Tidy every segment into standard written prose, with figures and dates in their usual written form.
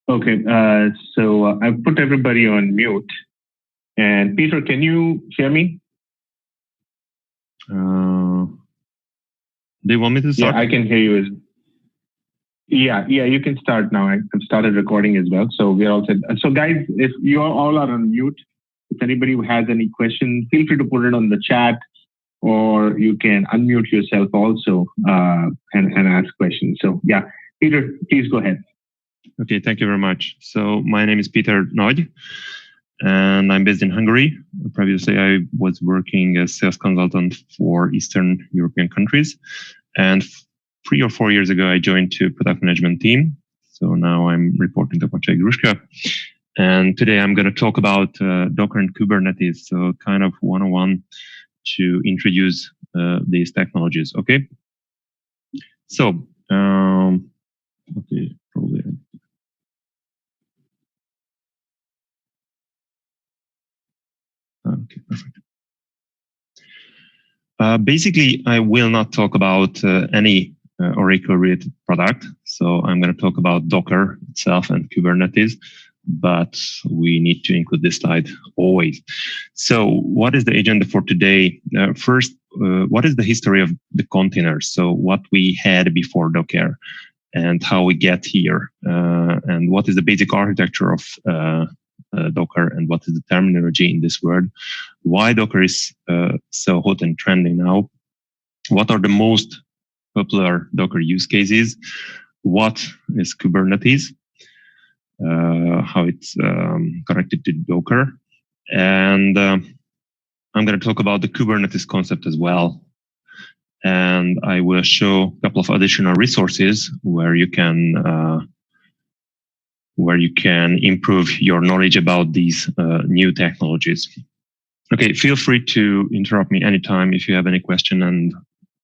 Okay, I've put everybody on mute. And Peter, can you hear me? Do you want me to start? Yeah, I can hear you. Yeah, you can start now. I've started recording as well. So we're all set. So guys, if you all are on mute, if anybody has any questions, feel free to put it on the chat, or you can unmute yourself also and ask questions. So yeah, Peter, please go ahead. Okay, thank you very much. So my name is Peter Nagy, and I'm based in Hungary. Previously, I was working as sales consultant for Eastern European countries. And 3 or 4 years ago, I joined to product management team. So now I'm reporting to Pachay Grushka. And today I'm going to talk about Docker and Kubernetes. So kind of one-on-one to introduce these technologies. Okay. So, okay, probably. Okay, perfect. Basically, I will not talk about any Oracle-related product. So I'm going to talk about Docker itself and Kubernetes, but we need to include this slide always. So what is the agenda for today? First, what is the history of the containers? So what we had before Docker and how we get here, and what is the basic architecture of Docker and what is the terminology in this word? Why Docker is so hot and trending now? What are the most popular Docker use cases? What is Kubernetes? How it's connected to Docker? And I'm going to talk about the Kubernetes concept as well. And I will show a couple of additional resources where you can improve your knowledge about these new technologies. Okay, feel free to interrupt me anytime if you have any question and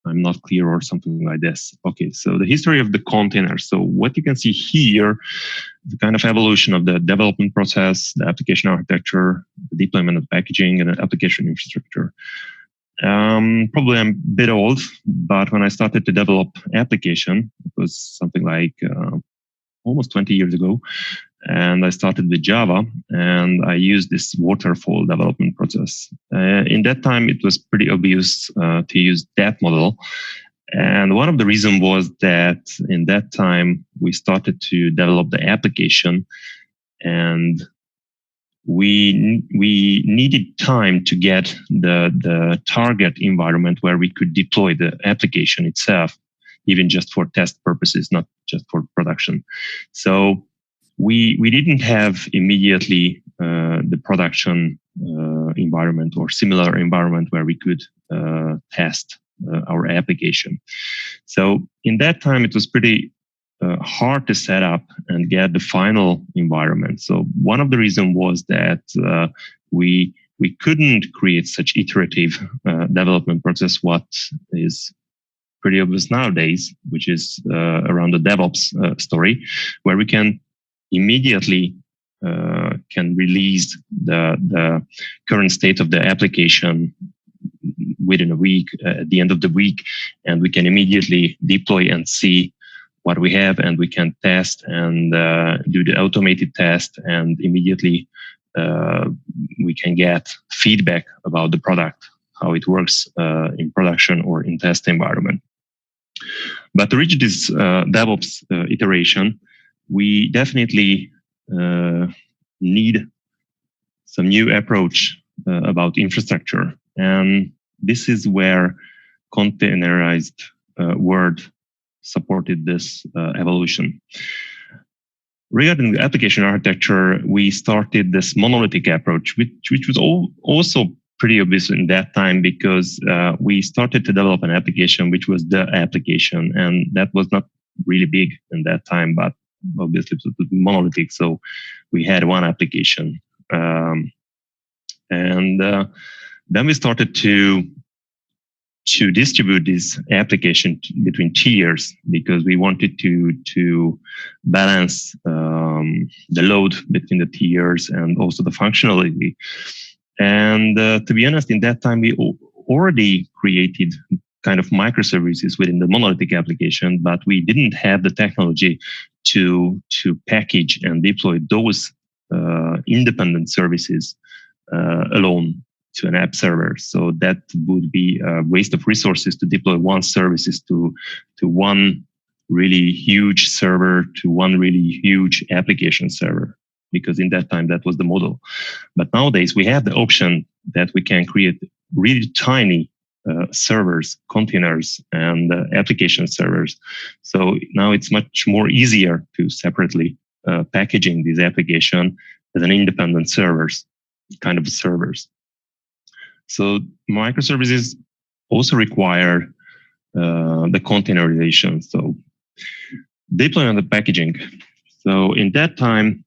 I'm not clear or something like this. Okay, so the history of the container. So what you can see here, the kind of evolution of the development process, the application architecture, the deployment of packaging, and the application infrastructure. Probably I'm a bit old, but when I started to develop application, it was something like almost 20 years ago. And I started with Java, and I used this waterfall development process. In that time, it was pretty obvious to use that model. And one of the reasons was that in that time, we started to develop the application, and we needed time to get the target environment where we could deploy the application itself, even just for test purposes, not just for production. So we didn't have immediately the production environment or similar environment where we could test our application. So in that time, it was pretty hard to set up and get the final environment. So one of the reasons was that we couldn't create such iterative development process, what is pretty obvious nowadays, which is around the DevOps story, where we can immediately can release the current state of the application within a week, at the end of the week, and we can immediately deploy and see what we have, and we can test and do the automated test, and immediately we can get feedback about the product, how it works in production or in test environment. But to reach this DevOps iteration, we definitely need some new approach about infrastructure. And this is where containerized word supported this evolution. Regarding the application architecture, we started this monolithic approach, which was also pretty obvious in that time, because we started to develop an application which was the application, and that was not really big in that time, but obviously it was monolithic. So we had one application, and then we started to distribute this application between tiers, because we wanted to balance the load between the tiers and also the functionality. And to be honest, in that time, we already created kind of microservices within the monolithic application, but we didn't have the technology to package and deploy those independent services alone to an app server. So that would be a waste of resources to deploy one services to one really huge server, to one really huge application server, because in that time that was the model. But nowadays we have the option that we can create really tiny servers, containers, and application servers. So now it's much more easier to separately packaging this application as an independent servers, kind of servers. So microservices also require the containerization. So deployment and packaging. So in that time,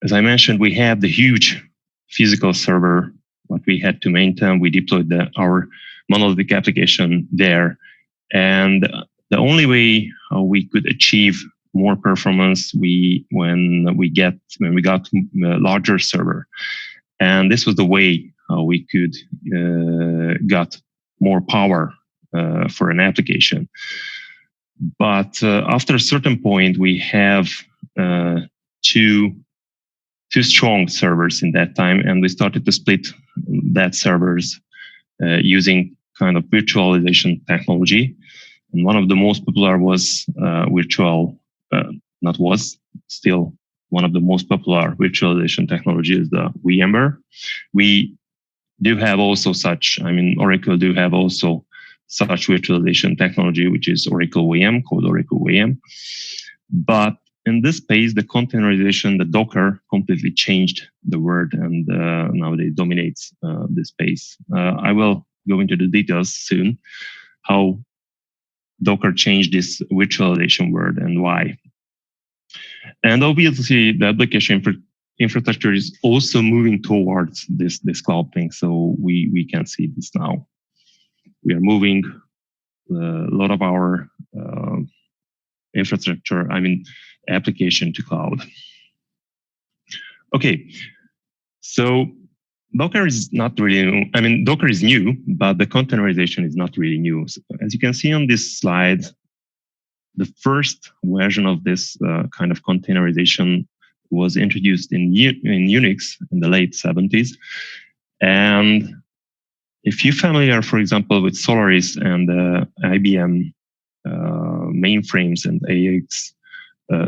as I mentioned, we have the huge physical server, what we had to maintain. We deployed our monolithic application there. And the only way we could achieve more performance when we got a larger server. And this was the way we could got more power for an application. But after a certain point, we have two strong servers in that time, and we started to split that servers using kind of virtualization technology. And one of the most popular was still one of the most popular virtualization technology is the VMware. We do have also Oracle do have also such virtualization technology, which is Oracle VM, called Oracle VM. But in this space, the containerization, the Docker completely changed the world, and nowadays dominates this space. I will go into the details soon, how Docker changed this virtualization world and why. And obviously, the application infrastructure is also moving towards this cloud thing. So we can see this now. We are moving a lot of our infrastructure, application to cloud. Okay, so Docker is not really new. Docker is new, but the containerization is not really new. So as you can see on this slide, the first version of this kind of containerization was introduced in Unix in the late 70s. And if you're familiar, for example, with Solaris and IBM mainframes and AX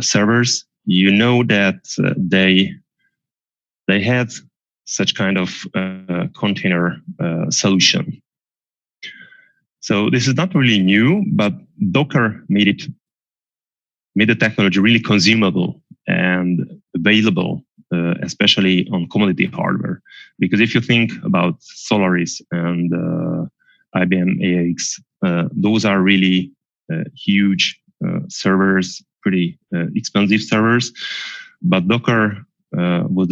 servers, you know that they had such kind of container solution. So this is not really new, but Docker made the technology really consumable and available, especially on commodity hardware. Because if you think about Solaris and IBM AX, those are really huge servers, pretty expensive servers. But Docker was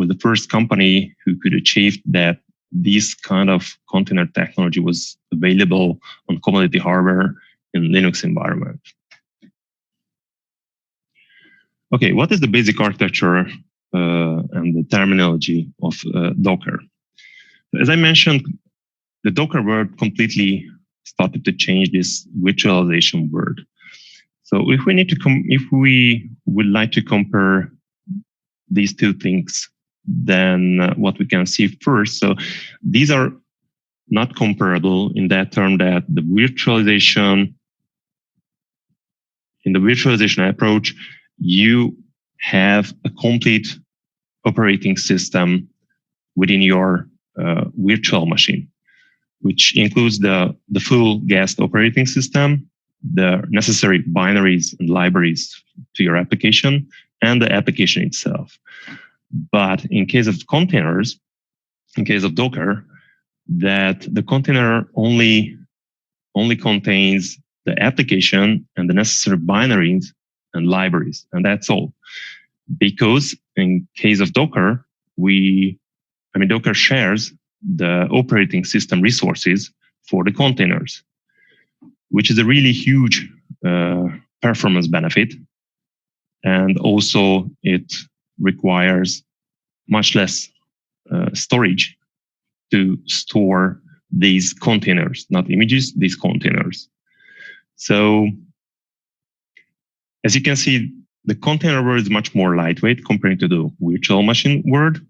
the first company who could achieve that this kind of container technology was available on commodity hardware in Linux environment. Okay, what is the basic architecture and the terminology of Docker? As I mentioned, the Docker world completely started to change this virtualization world. So if we would like to compare these two things, then what we can see first. So these are not comparable in that term that in the virtualization approach, you have a complete operating system within your virtual machine, which includes the full guest operating system, the necessary binaries and libraries to your application, and the application itself. But in case of containers, in case of Docker, that the container only contains the application and the necessary binaries and libraries, and that's all. Because in case of Docker, Docker shares the operating system resources for the containers, which is a really huge performance benefit. And also it requires much less storage to store these containers, not images, these containers. So As you can see, the container world is much more lightweight compared to the virtual machine world.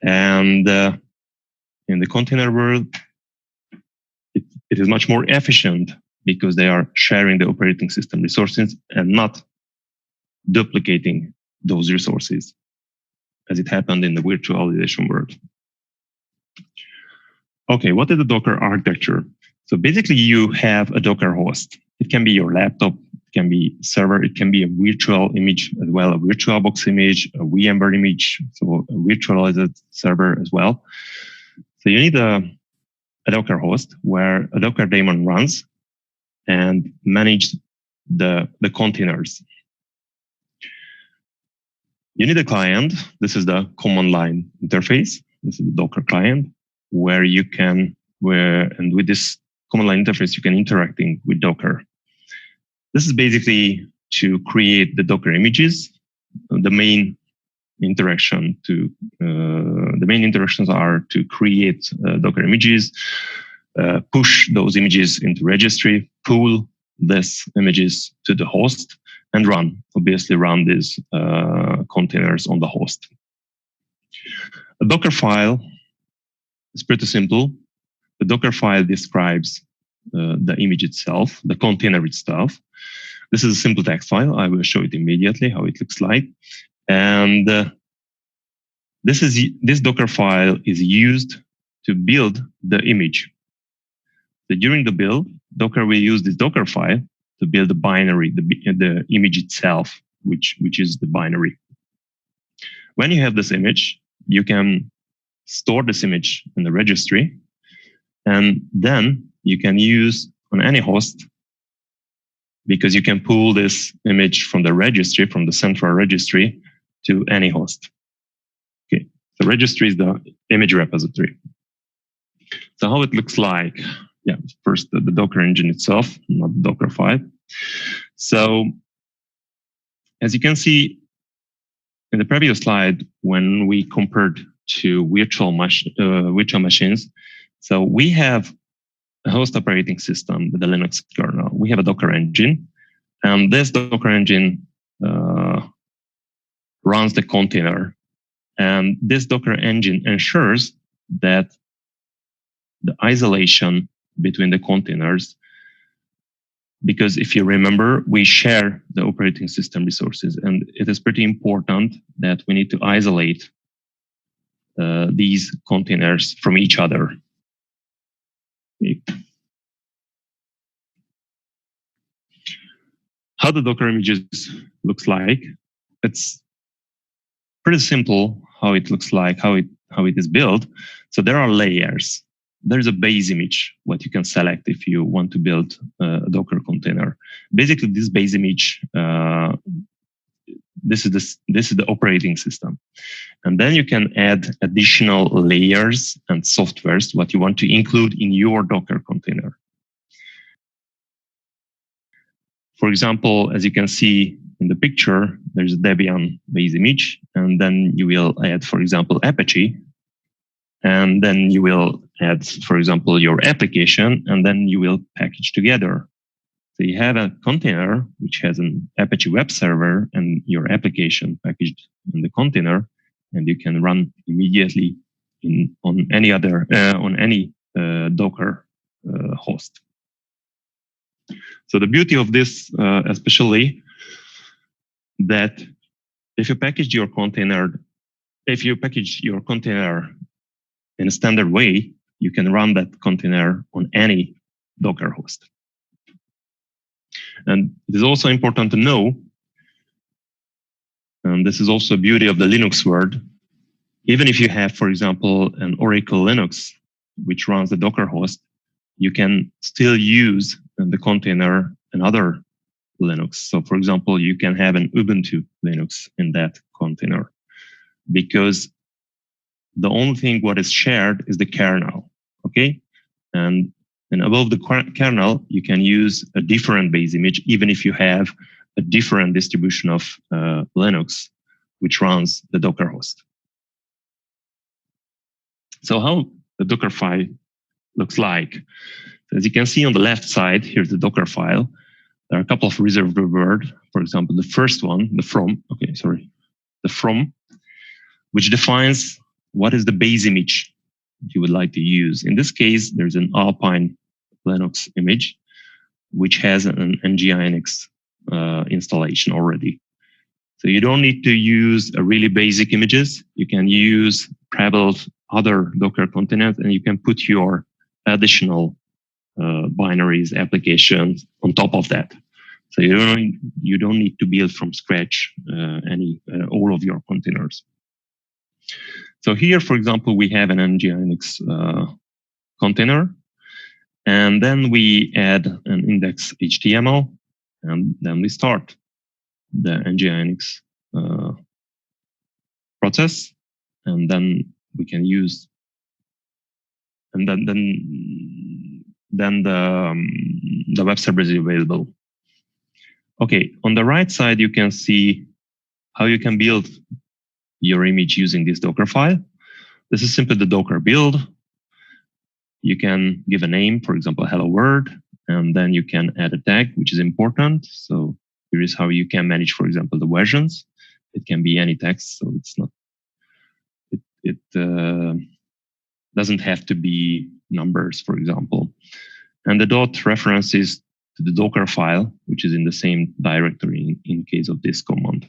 And in the container world, it is much more efficient because they are sharing the operating system resources and not duplicating those resources as it happened in the virtualization world. Okay, what is the Docker architecture? So basically you have a Docker host. It can be your laptop, it can be server, it can be a virtual image as well, a VirtualBox image, a VMware image, so a virtualized server as well. So you need a Docker host where a Docker daemon runs and manage the containers. You need a client. This is the command line interface. This is the Docker client where you can, and with this command line interface, you can interacting with Docker. This is basically to create the Docker images. The main interactions are to create Docker images, push those images into registry, pull these images to the host, and obviously run these containers on the host. A Docker file is pretty simple. The Docker file describes the image itself, the container itself. This is a simple text file. I will show it immediately how it looks like. And this Docker file is used to build the image. So during the build, Docker will use this Docker file to build the binary, the image itself, which is the binary. When you have this image, you can store this image in the registry, and then you can use on any host, because you can pull this image from the registry, from the central registry, to any host. Okay, the registry is the image repository. So how it looks like? Yeah, first the Docker engine itself, not the Docker file. So as you can see in the previous slide, when we compared to virtual machines, so we have a host operating system with the Linux kernel. We have a Docker engine, and this Docker engine runs the container. And this Docker engine ensures that the isolation between the containers, because if you remember, we share the operating system resources, and it is pretty important that we need to isolate these containers from each other. How the Docker images looks like? It's pretty simple how it looks like, how it is built. So there are layers. There's a base image, what you can select if you want to build a Docker container. Basically, this base image, this is the operating system. And then you can add additional layers and softwares, what you want to include in your Docker container. For example, as you can see in the picture, there's a Debian base image, and then you will add, for example, Apache, and then you will add, for example, your application, and then you will package together. So you have a container which has an Apache web server and your application packaged in the container, and you can run immediately on any Docker host. So the beauty of this, especially, that if you package your container in a standard way, you can run that container on any Docker host. And it is also important to know, and this is also a beauty of the Linux world, even if you have, for example, an Oracle Linux, which runs the Docker host, you can still use the container another Linux. So for example, you can have an Ubuntu Linux in that container, because the only thing what is shared is the kernel, okay? And above the kernel, you can use a different base image, even if you have a different distribution of Linux, which runs the Docker host. So how the Docker file looks like. As you can see on the left side, here's the Docker file. There are a couple of reserved words. For example, the first one, the from, which defines what is the base image you would like to use. In this case, there's an Alpine Linux image, which has an NGINX installation already. So you don't need to use a really basic images. You can use pre-built other Docker containers, and you can put your additional binaries, applications on top of that. So you don't need to build from scratch all of your containers. So here, for example, we have an NGINX container, and then we add an index HTML, and then we start the NGINX process, and then we can use, and then the web server is available. Okay, on the right side, you can see how you can build your image using this Docker file. This is simply the Docker build. You can give a name, for example, hello world, and then you can add a tag, which is important. So here is how you can manage, for example, the versions. It can be any text, so it's not. It doesn't have to be numbers, for example. And the dot references to the Docker file, which is in the same directory in case of this command.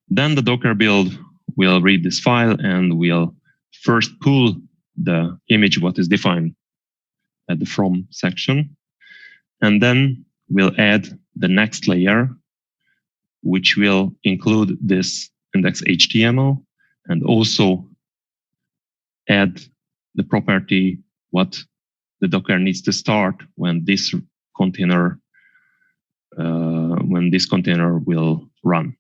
Then the Docker build will read this file and will first pull the image what is defined at the from section, and then we'll add the next layer, which will include this index HTML and also add the property what the Docker needs to start when this container will run.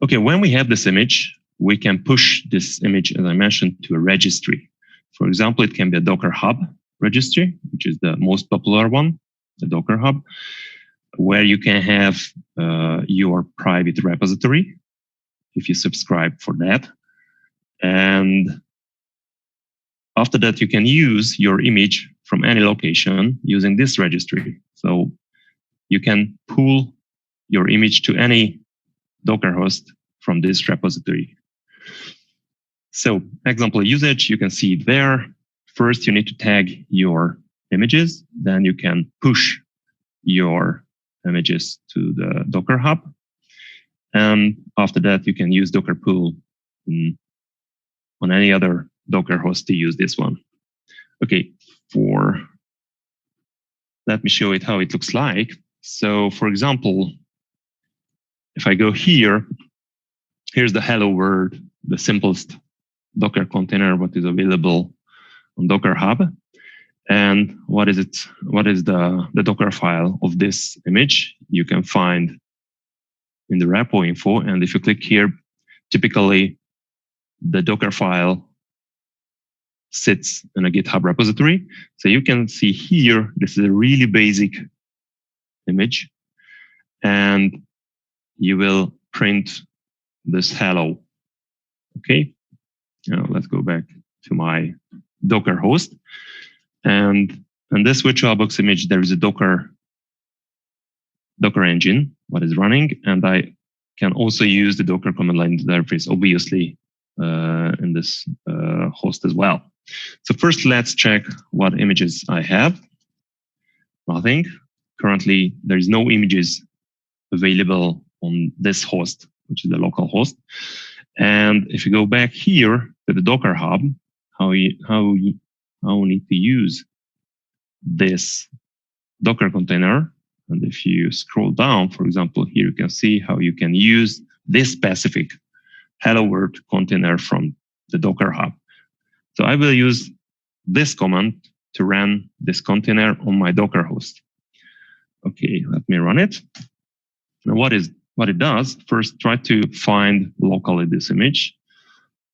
Okay, when we have this image, we can push this image, as I mentioned, to a registry. For example, it can be a Docker Hub registry, which is the most popular one, the Docker Hub, where you can have your private repository if you subscribe for that. And after that, you can use your image from any location using this registry. So you can pull your image to any Docker host from this repository. So example usage, you can see it there. First, you need to tag your images. Then you can push your images to the Docker Hub. And after that, you can use Docker pull on any other Docker host to use this one. Okay, let me show it how it looks like. So for example, if I go here, here's the hello world, the simplest Docker container, what is available on Docker Hub. And what is it? What is the Docker file of this image? You can find in the repo info. And if you click here, typically the Docker file sits in a GitHub repository. So you can see here, this is a really basic image. And you will print this hello. Okay. Now let's go back to my Docker host. And in this VirtualBox image, there is a Docker engine, what is running. And I can also use the Docker command line interface, obviously, in this host as well. So first, let's check what images I have. Nothing. Currently, there is no images available on this host, which is the local host. And if you go back here to the Docker Hub, how we need to use this Docker container. And if you scroll down, for example, here you can see how you can use this specific hello world container from the Docker Hub. So I will use this command to run this container on my Docker host. Okay, let me run it. Now what it does, first try to find locally this image,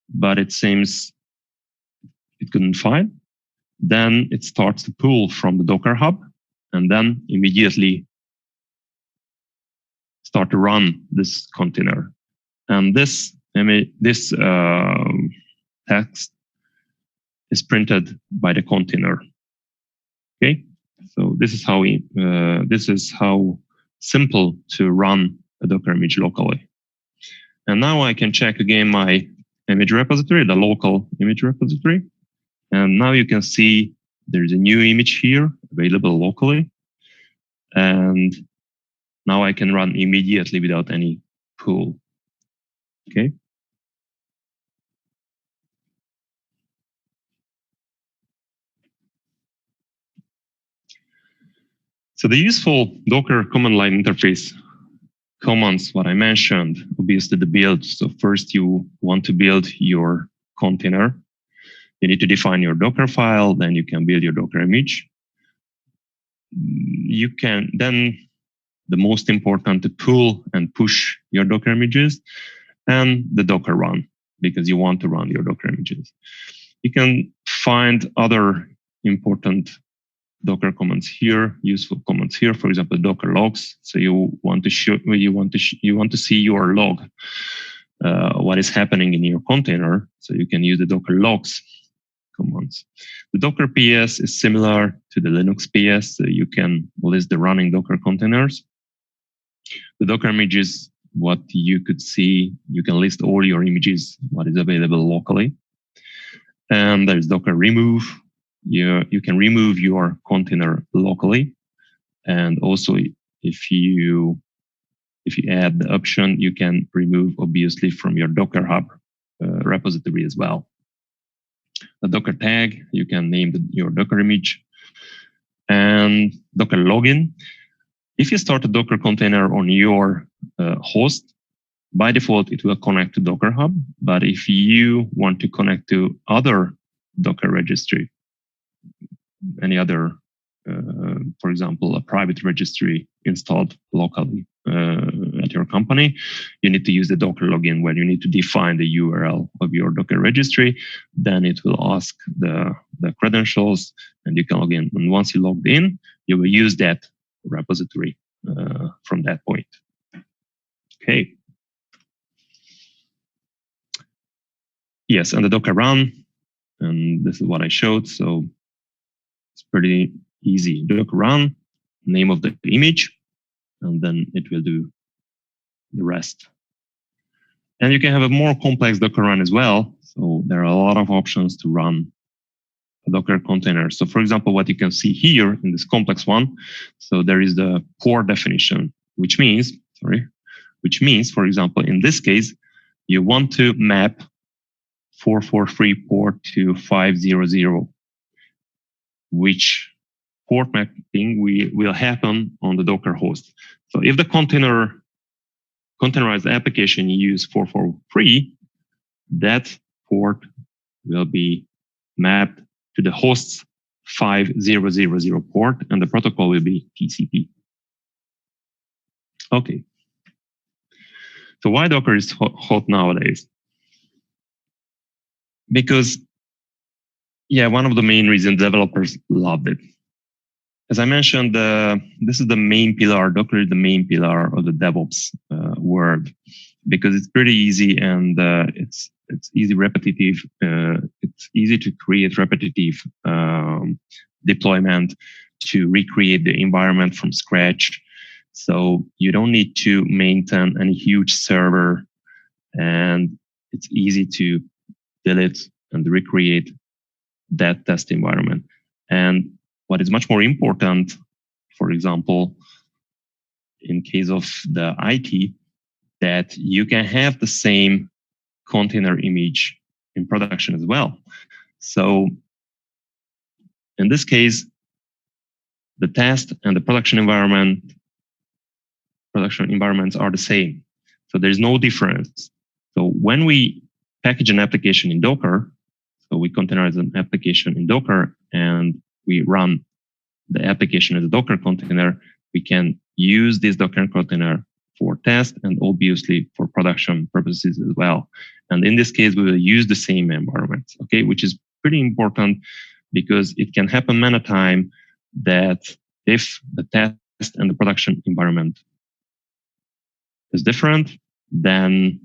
but it seems it couldn't find. Then it starts to pull from the Docker Hub and then immediately start to run this container. And this text is printed by the container. Okay, So this is how simple to run a Docker image locally. And now I can check again my image repository, the local image repository. And now you can see there's a new image here available locally. And now I can run immediately without any pull. Okay. So the useful Docker command line interface commands, what I mentioned, obviously the build. So first you want to build your container. You need to define your Docker file, then you can build your Docker image. You can then, the most important, to pull and push your Docker images, and the Docker run, because you want to run your Docker images. You can find other important Docker commands here, useful commands here. For example, Docker logs. So you want to see your log, what is happening in your container. So you can use the Docker logs commands. The Docker PS is similar to the Linux PS. So you can list the running Docker containers. The Docker images, what you could see, you can list all your images, what is available locally. And there's Docker remove. You can remove your container locally. And also, if you add the option, you can remove, obviously, from your Docker Hub repository as well. The Docker tag, you can name your Docker image. And Docker login. If you start a Docker container on your host, by default, it will connect to Docker Hub. But if you want to connect to other Docker registry, any other, for example, a private registry installed locally at your company, you need to use the Docker login where you need to define the URL of your Docker registry. Then it will ask the credentials and you can log in. And once you logged in, you will use that repository from that point. Okay. Yes, and the Docker run, and this is what I showed. So it's pretty easy. Docker run, name of the image, and then it will do the rest. And you can have a more complex Docker run as well. So there are a lot of options to run a Docker container. So for example, what you can see here in this complex one, so there is the port definition, which means, for example, in this case, you want to map 443 port to 500, which port mapping will happen on the Docker host. So if the containerized application you use 443, that port will be mapped to the host's 5000 port, and the protocol will be TCP. Okay. So why Docker is hot nowadays? Because, yeah, one of the main reasons developers loved it. As I mentioned, this is the main pillar. Docker is the main pillar of the DevOps world because it's pretty easy and it's easy, repetitive. It's easy to create repetitive deployment, to recreate the environment from scratch. So you don't need to maintain any huge server, and it's easy to delete and recreate that test environment. And what is much more important, for example, in case of the IT, that you can have the same container image in production as well. So in this case, the test and the production environments are the same. So there's no difference. So when we package an application in Docker, so we containerize an application in Docker and we run the application as a Docker container, we can use this Docker container for test and obviously for production purposes as well. And in this case, we will use the same environment, okay, which is pretty important because it can happen many times that if the test and the production environment is different, then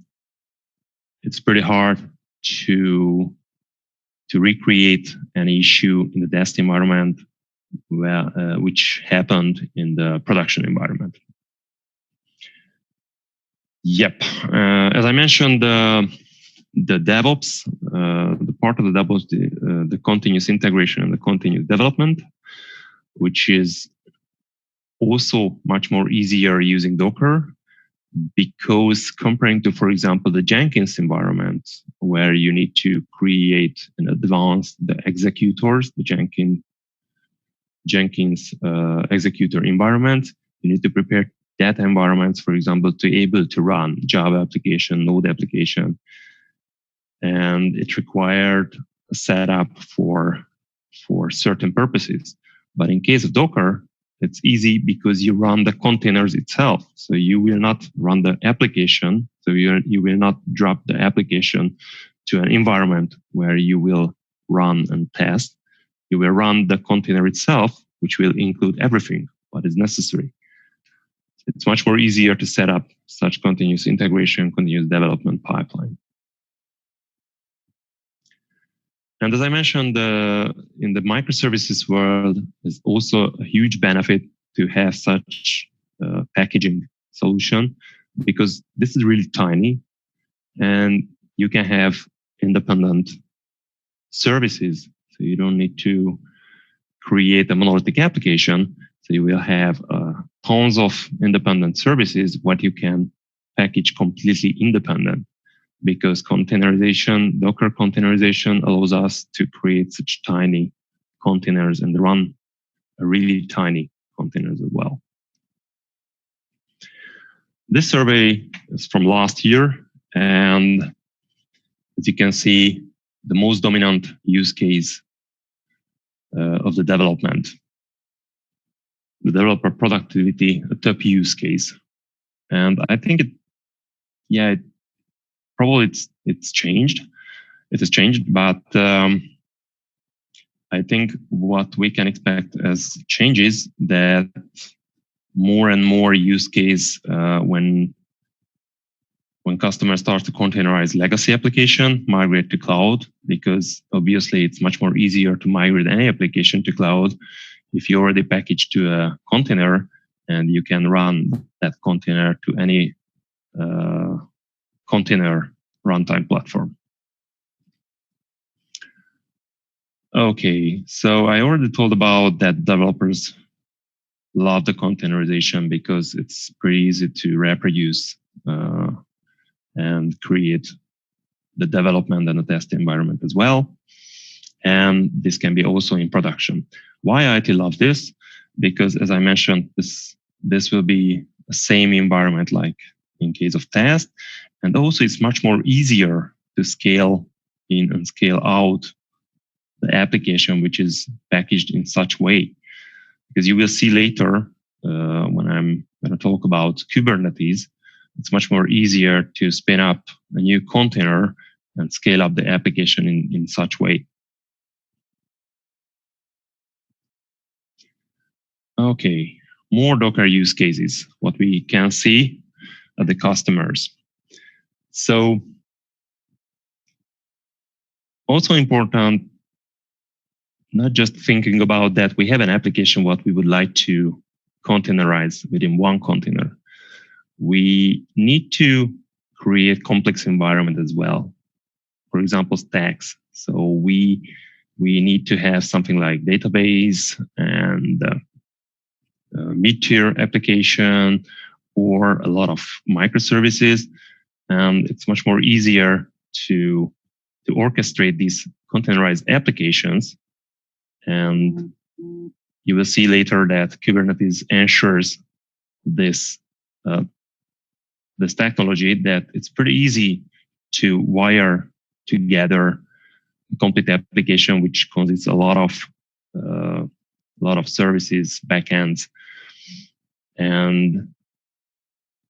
it's pretty hard to recreate any issue in the test environment which happened in the production environment. Yep. As I mentioned, the DevOps, the part of the DevOps, the continuous integration and the continuous development, which is also much more easier using Docker, because comparing to, for example, the Jenkins environment, where you need to create in advance the executors, the Jenkins executor environment, you need to prepare that environments, for example, to able to run Java application, Node application, and it required a setup for certain purposes. But in case of Docker, it's easy because you run the containers itself. So you will not run the application. So you will not drop the application to an environment where you will run and test. You will run the container itself, which will include everything what is necessary. It's much more easier to set up such continuous integration, continuous development pipeline. And as I mentioned, in the microservices world, there's also a huge benefit to have such packaging solution, because this is really tiny and you can have independent services. So you don't need to create a monolithic application. So you will have tons of independent services, what you can package completely independent. Because containerization, Docker containerization allows us to create such tiny containers and run really tiny containers as well. This survey is from last year, and as you can see, the most dominant use case of the development, the developer productivity, a top use case. And I think probably it's changed. It has changed, but I think what we can expect as changes that more and more use case when customers start to containerize legacy application, migrate to cloud, because obviously it's much more easier to migrate any application to cloud if you already package to a container and you can run that container to any container runtime platform. Okay, so I already told about that developers love the containerization because it's pretty easy to reproduce and create the development and the test environment as well. And this can be also in production. Why IT love this? Because as I mentioned, this will be the same environment like in case of test. And also it's much more easier to scale in and scale out the application, which is packaged in such way. Because you will see later when I'm going to talk about Kubernetes, it's much more easier to spin up a new container and scale up the application in such way. Okay, more Docker use cases, what we can see at the customers. So also important, not just thinking about that we have an application what we would like to containerize within one container. We need to create complex environment as well. For example, stacks. So we need to have something like database and mid-tier application or a lot of microservices. And it's much more easier to orchestrate these containerized applications. And you will see later that Kubernetes ensures this technology that it's pretty easy to wire together a complete application, which consists a lot of services, backends, and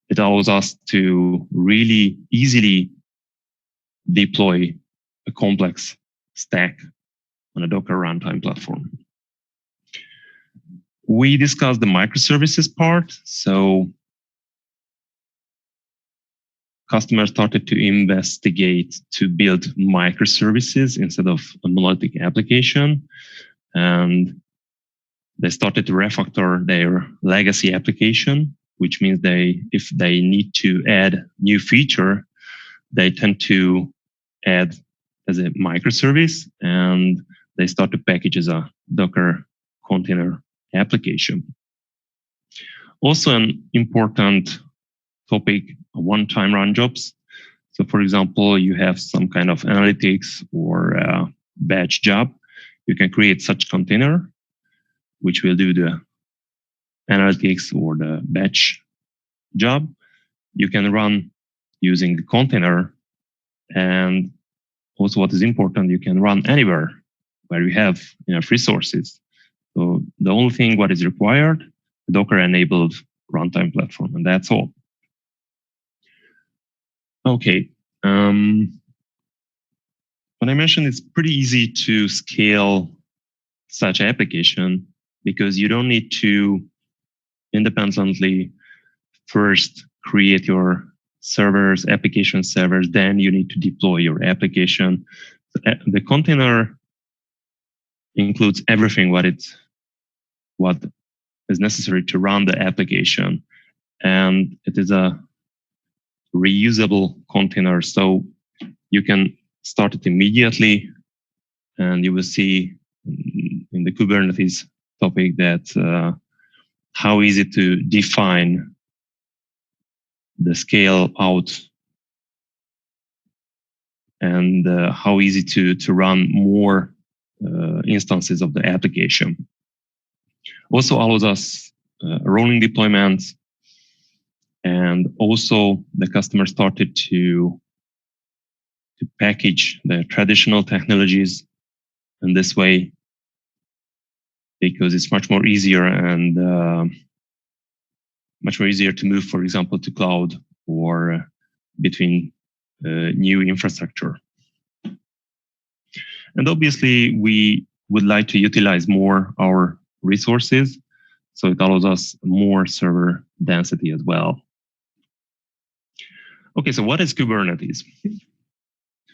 it allows us to really easily deploy a complex stack on a Docker runtime platform. We discussed the microservices part. So customers started to investigate to build microservices instead of a monolithic application. And they started to refactor their legacy application, which means if they need to add new feature, they tend to add as a microservice, and they start to package as a Docker container application. Also an important topic, one-time run jobs. So for example, you have some kind of analytics or batch job. You can create such container, which will do the analytics or the batch job. You can run using the container, and also what is important, you can run anywhere where you have enough resources. So the only thing what is required, the Docker-enabled runtime platform, and that's all. Okay. What I mentioned, it's pretty easy to scale such application because you don't need to independently first create your servers, application servers, then you need to deploy your application. The container includes everything what is necessary to run the application, and it is a reusable container, so you can start it immediately, and you will see in the Kubernetes topic that how easy to define the scale out and how easy to run more instances of the application. Also allows us rolling deployments, and also the customer started to package the traditional technologies in this way because it's much more easier and much more easier to move, for example, to cloud or between new infrastructure. And obviously, we would like to utilize more our resources, so it allows us more server density as well. Okay, so what is Kubernetes?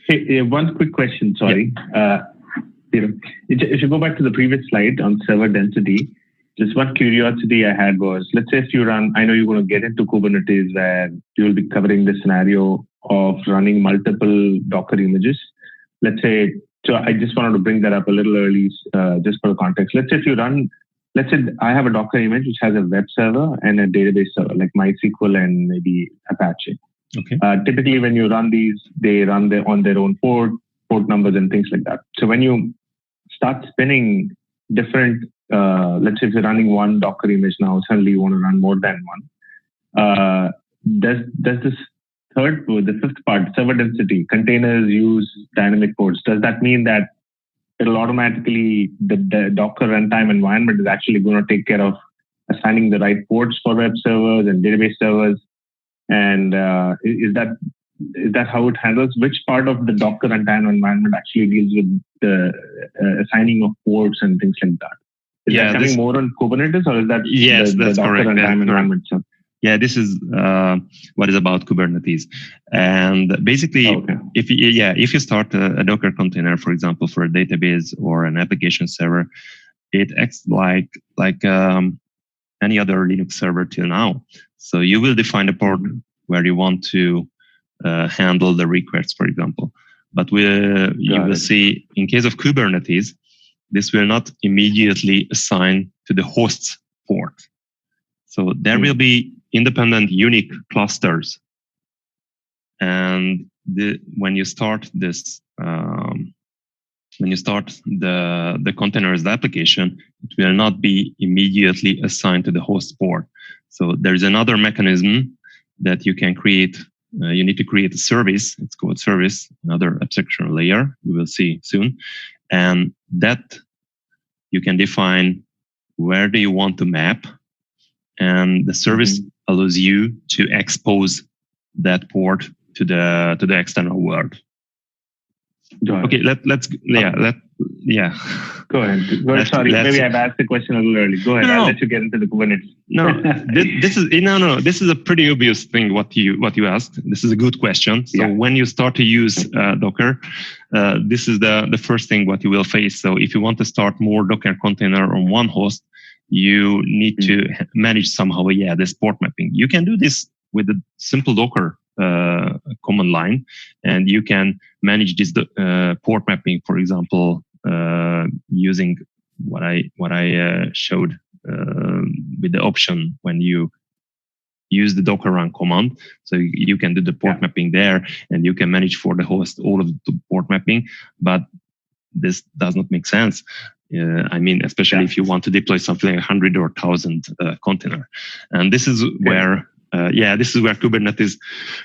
Hey, one quick question, sorry. Yeah. If you go back to the previous slide on server density, just one curiosity I had was, let's say if you run, I know you're going to get into Kubernetes where you will be covering the scenario of running multiple Docker images. Let's say, so I just wanted to bring that up a little early, just for context. Let's say if you run, let's say I have a Docker image which has a web server and a database server like MySQL and maybe Apache. Okay. Typically, when you run these, they run on their own port numbers and things like that. So when you start spinning different, let's say if you're running one Docker image now, suddenly you want to run more than one. Does this the fifth part, server density, containers use dynamic ports, does that mean that it'll automatically, the Docker runtime environment is actually going to take care of assigning the right ports for web servers and database servers? And is that how it handles? Which part of the Docker runtime environment actually deals with the assigning of ports and things like that? Is that coming more on Kubernetes, or is that that's Docker correct. runtime environment? So? Yeah, this is what is about Kubernetes. And basically, if you start a Docker container, for example, for a database or an application server, it acts like any other Linux server till now. So you will define a port where you want to handle the requests, for example. But you will see, in case of Kubernetes, this will not immediately assign to the host's port. So there will be independent unique clusters. And when you start this, when you start the containers application, it will not be immediately assigned to the host port. So there's another mechanism that you can create. You need to create a service. It's called service, another abstraction layer. You will see soon. And that you can define where do you want to map. And the service allows you to expose that port to the external world. Okay, let's Go ahead. Sorry, maybe I've asked the question a little early. Go ahead. I'll let you get into the Kubernetes. This is a pretty obvious thing what you asked. This is a good question. So when you start to use Docker, this is the first thing what you will face. So if you want to start more Docker container on one host, you need to manage somehow, this port mapping. You can do this with a simple Docker command line, and you can manage this port mapping, for example, using what I showed with the option when you use the Docker run command. So you can do the port mapping there, and you can manage for the host all of the port mapping. But this does not make sense. I mean, especially if you want to deploy something like 100 or 1,000 container. And this is where, this is where Kubernetes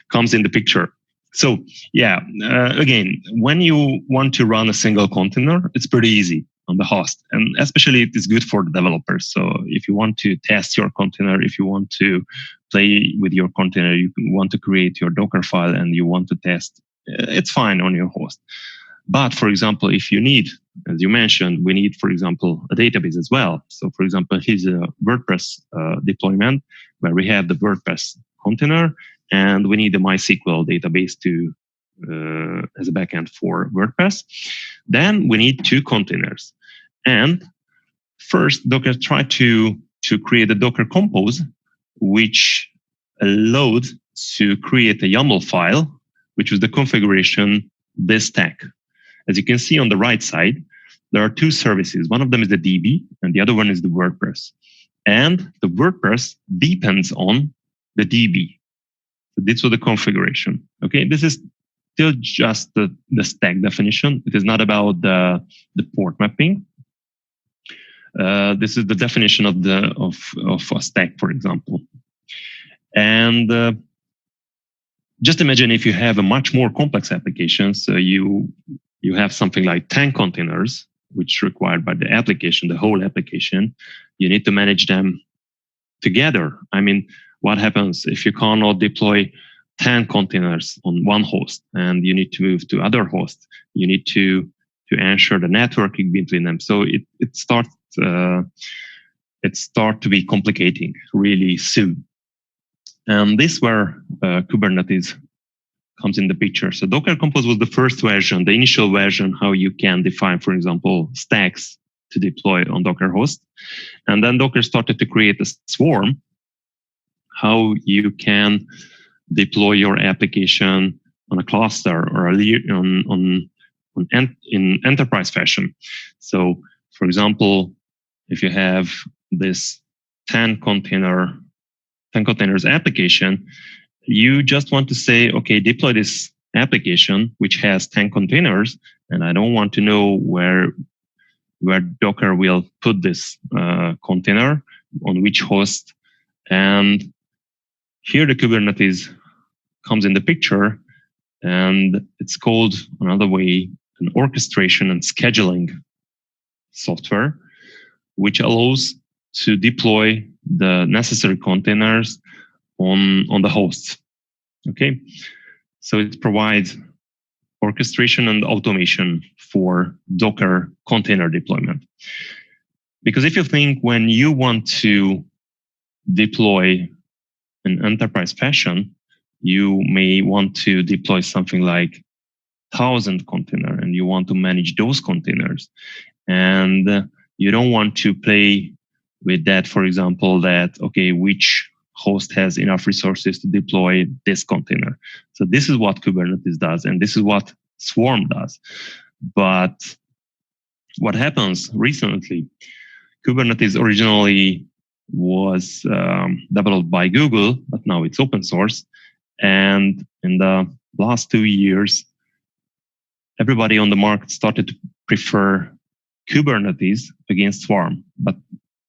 comes in the picture. So again, when you want to run a single container, it's pretty easy on the host. And especially it is good for the developers. So if you want to test your container, if you want to play with your container, you want to create your Docker file and you want to test, it's fine on your host. But for example, if you need, as you mentioned, we need, for example, a database as well. So for example, here's a WordPress deployment where we have the WordPress container and we need a MySQL database to as a backend for WordPress. Then we need 2 containers. And first, Docker tried to create a Docker Compose, which allowed to create a YAML file, which was the configuration this stack. As you can see on the right side, there are 2 services. One of them is the DB, and the other one is the WordPress. And the WordPress depends on the DB. So this was the configuration. Okay, this is still just the stack definition. It is not about the port mapping. This is the definition of a stack, for example. And just imagine if you have a much more complex application. So you have something like 10 containers, which is required by the application, the whole application. You need to manage them together. I mean, what happens if you cannot deploy 10 containers on one host and you need to move to other hosts? You need to ensure the networking between them. So it starts to be complicating really soon. And this is where Kubernetes comes in the picture. So Docker Compose was the first version, the initial version, how you can define, for example, stacks to deploy on Docker host. And then Docker started to create a swarm, how you can deploy your application on a cluster or in enterprise fashion. So, for example, if you have this 10 containers application, you just want to say, okay, deploy this application which has 10 containers, and I don't want to know where Docker will put this container on which host. And here the Kubernetes comes in the picture, and it's called another way an orchestration and scheduling software, which allows to deploy the necessary containers on the hosts. Okay, so it provides orchestration and automation for Docker container deployment. Because if you think when you want to deploy in enterprise fashion, you may want to deploy something like 1,000 containers, and you want to manage those containers. And you don't want to play with that, for example, that, okay, which host has enough resources to deploy this container. So this is what Kubernetes does, and this is what Swarm does. But what happens recently, Kubernetes originally was developed by Google, but now it's open source. And in the last 2 years, everybody on the market started to prefer Kubernetes against Swarm. But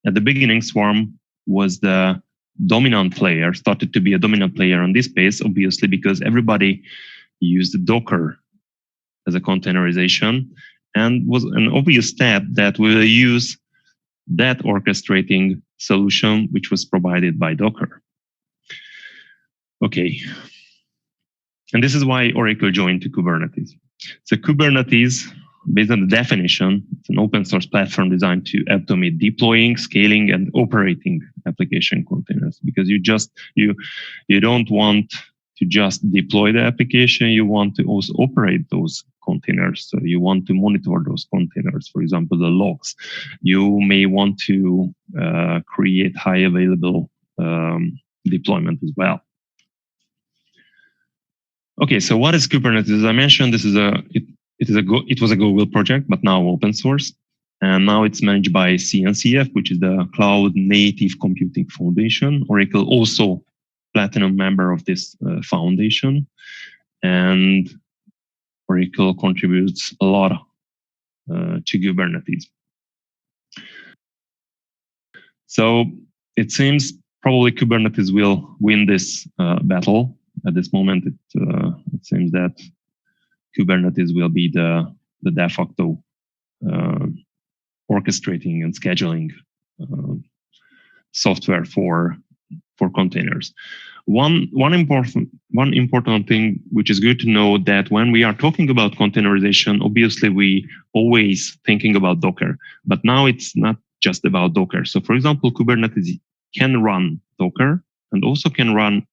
at the beginning, Swarm was the dominant player, started to be a dominant player on this space, obviously, because everybody used Docker as a containerization, and was an obvious step that we will use that orchestrating solution, which was provided by Docker. Okay. And this is why Oracle joined to Kubernetes. So Kubernetes, based on the definition, it's an open source platform designed to automate deploying, scaling, and operating application containers. Because you don't want to just deploy the application. You want to also operate those containers. So you want to monitor those containers, for example, the logs. You may want to create high available deployment as well. Okay, so what is Kubernetes? As I mentioned, this is it was a Google project, but now open source. And now it's managed by CNCF, which is the Cloud Native Computing Foundation. Oracle also platinum member of this foundation. And Oracle contributes a lot to Kubernetes. So it seems probably Kubernetes will win this battle. At this moment, it seems that Kubernetes will be the de facto orchestrating and scheduling software for containers. One important thing which is good to know, that when we are talking about containerization, obviously we always thinking about Docker, but now it's not just about Docker. So for example, Kubernetes can run Docker and also can run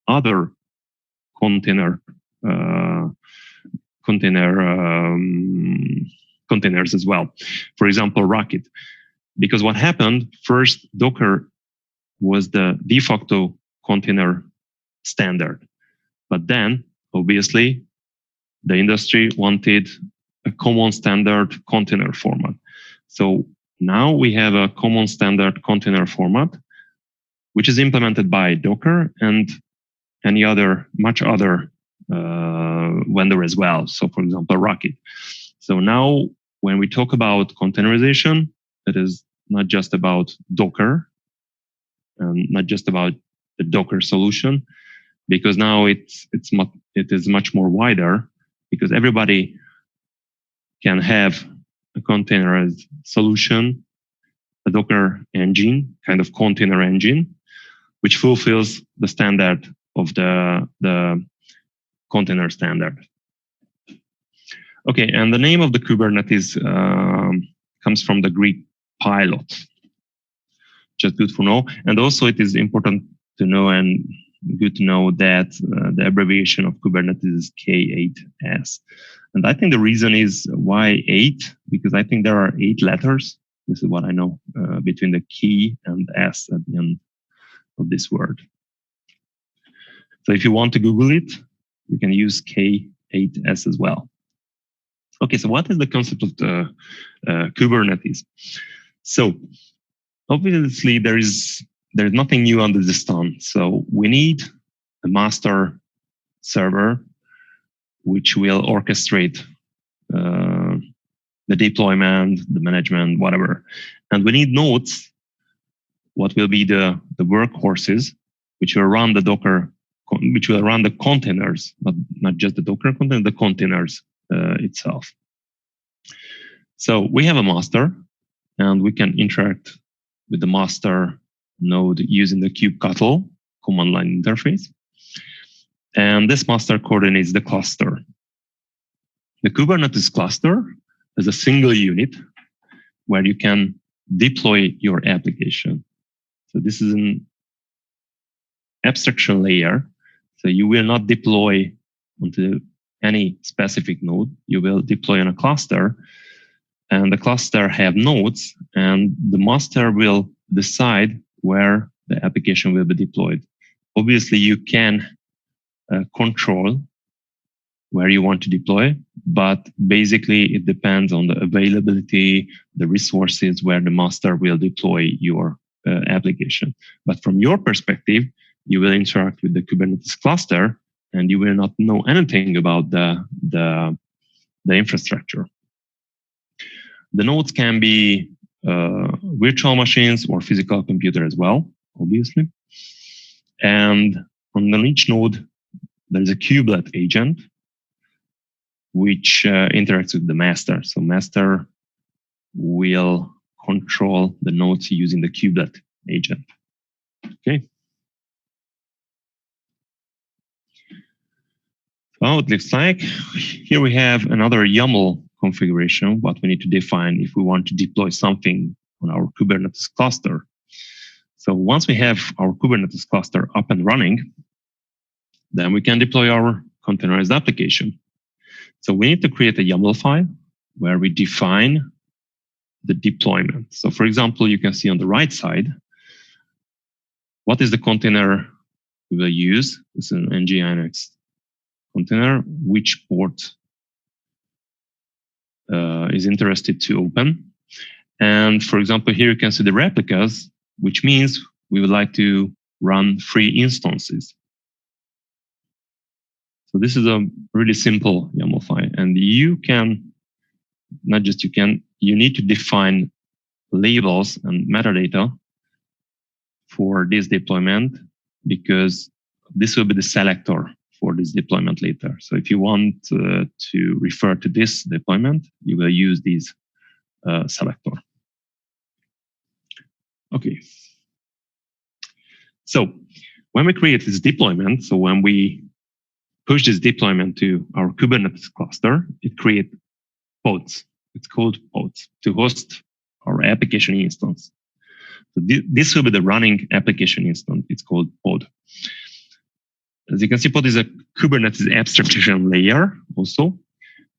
other containers as well. For example, Rocket. Because what happened, first Docker was the de facto container standard. But then, obviously, the industry wanted a common standard container format. So now we have a common standard container format, which is implemented by Docker and any other, much other vendor as well. So for example, Rocket. So now when we talk about containerization, it is not just about Docker, and not just about the Docker solution, because now it is much more wider, because everybody can have a containerized solution, a Docker engine, kind of container engine, which fulfills the standard of the container standard. Okay, and the name of the Kubernetes comes from the Greek pilot. Just good to know. And also it is important to know and good to know that the abbreviation of Kubernetes is K8S. And I think the reason is why 8, because I think there are 8 letters. This is what I know between the key and S at the end of this word. So if you want to Google it, you can use K8S as well. Okay, so what is the concept of the Kubernetes? So obviously there's nothing new under the sun. So we need a master server which will orchestrate the deployment, the management, whatever. And we need nodes, what will be the workhorses, which will run the Docker, which will run the containers, but not just the Docker container, the containers itself. So we have a master, and we can interact with the master node using the kubectl command line interface. And this master coordinates the cluster. The Kubernetes cluster is a single unit where you can deploy your application. So this is an abstraction layer. So you will not deploy onto any specific node. You will deploy on a cluster, and the cluster have nodes, and the master will decide where the application will be deployed. Obviously, you can control where you want to deploy, but basically it depends on the availability, the resources where the master will deploy your application. But from your perspective, you will interact with the Kubernetes cluster, and you will not know anything about the infrastructure. The nodes can be virtual machines or physical computer as well, obviously. And on each node, there's a kubelet agent which interacts with the master. So master will control the nodes using the kubelet agent. Okay. How it looks like. Here we have another YAML configuration, what we need to define if we want to deploy something on our Kubernetes cluster. So once we have our Kubernetes cluster up and running, then we can deploy our containerized application. So we need to create a YAML file where we define the deployment. So for example, you can see on the right side, what is the container we will use? It's an nginx container. Which port is interested to open? And for example, here you can see the replicas, which means we would like to run 3 instances. So this is a really simple YAML file. And you can, not just you can, you need to define labels and metadata for this deployment, because this will be the selector for this deployment later. So if you want to refer to this deployment, you will use this selector. Okay. So when we create this deployment, so when we push this deployment to our Kubernetes cluster, it creates pods. It's called pods to host our application instance. So this will be the running application instance. It's called pod. As you can see, pod is a Kubernetes abstraction layer also,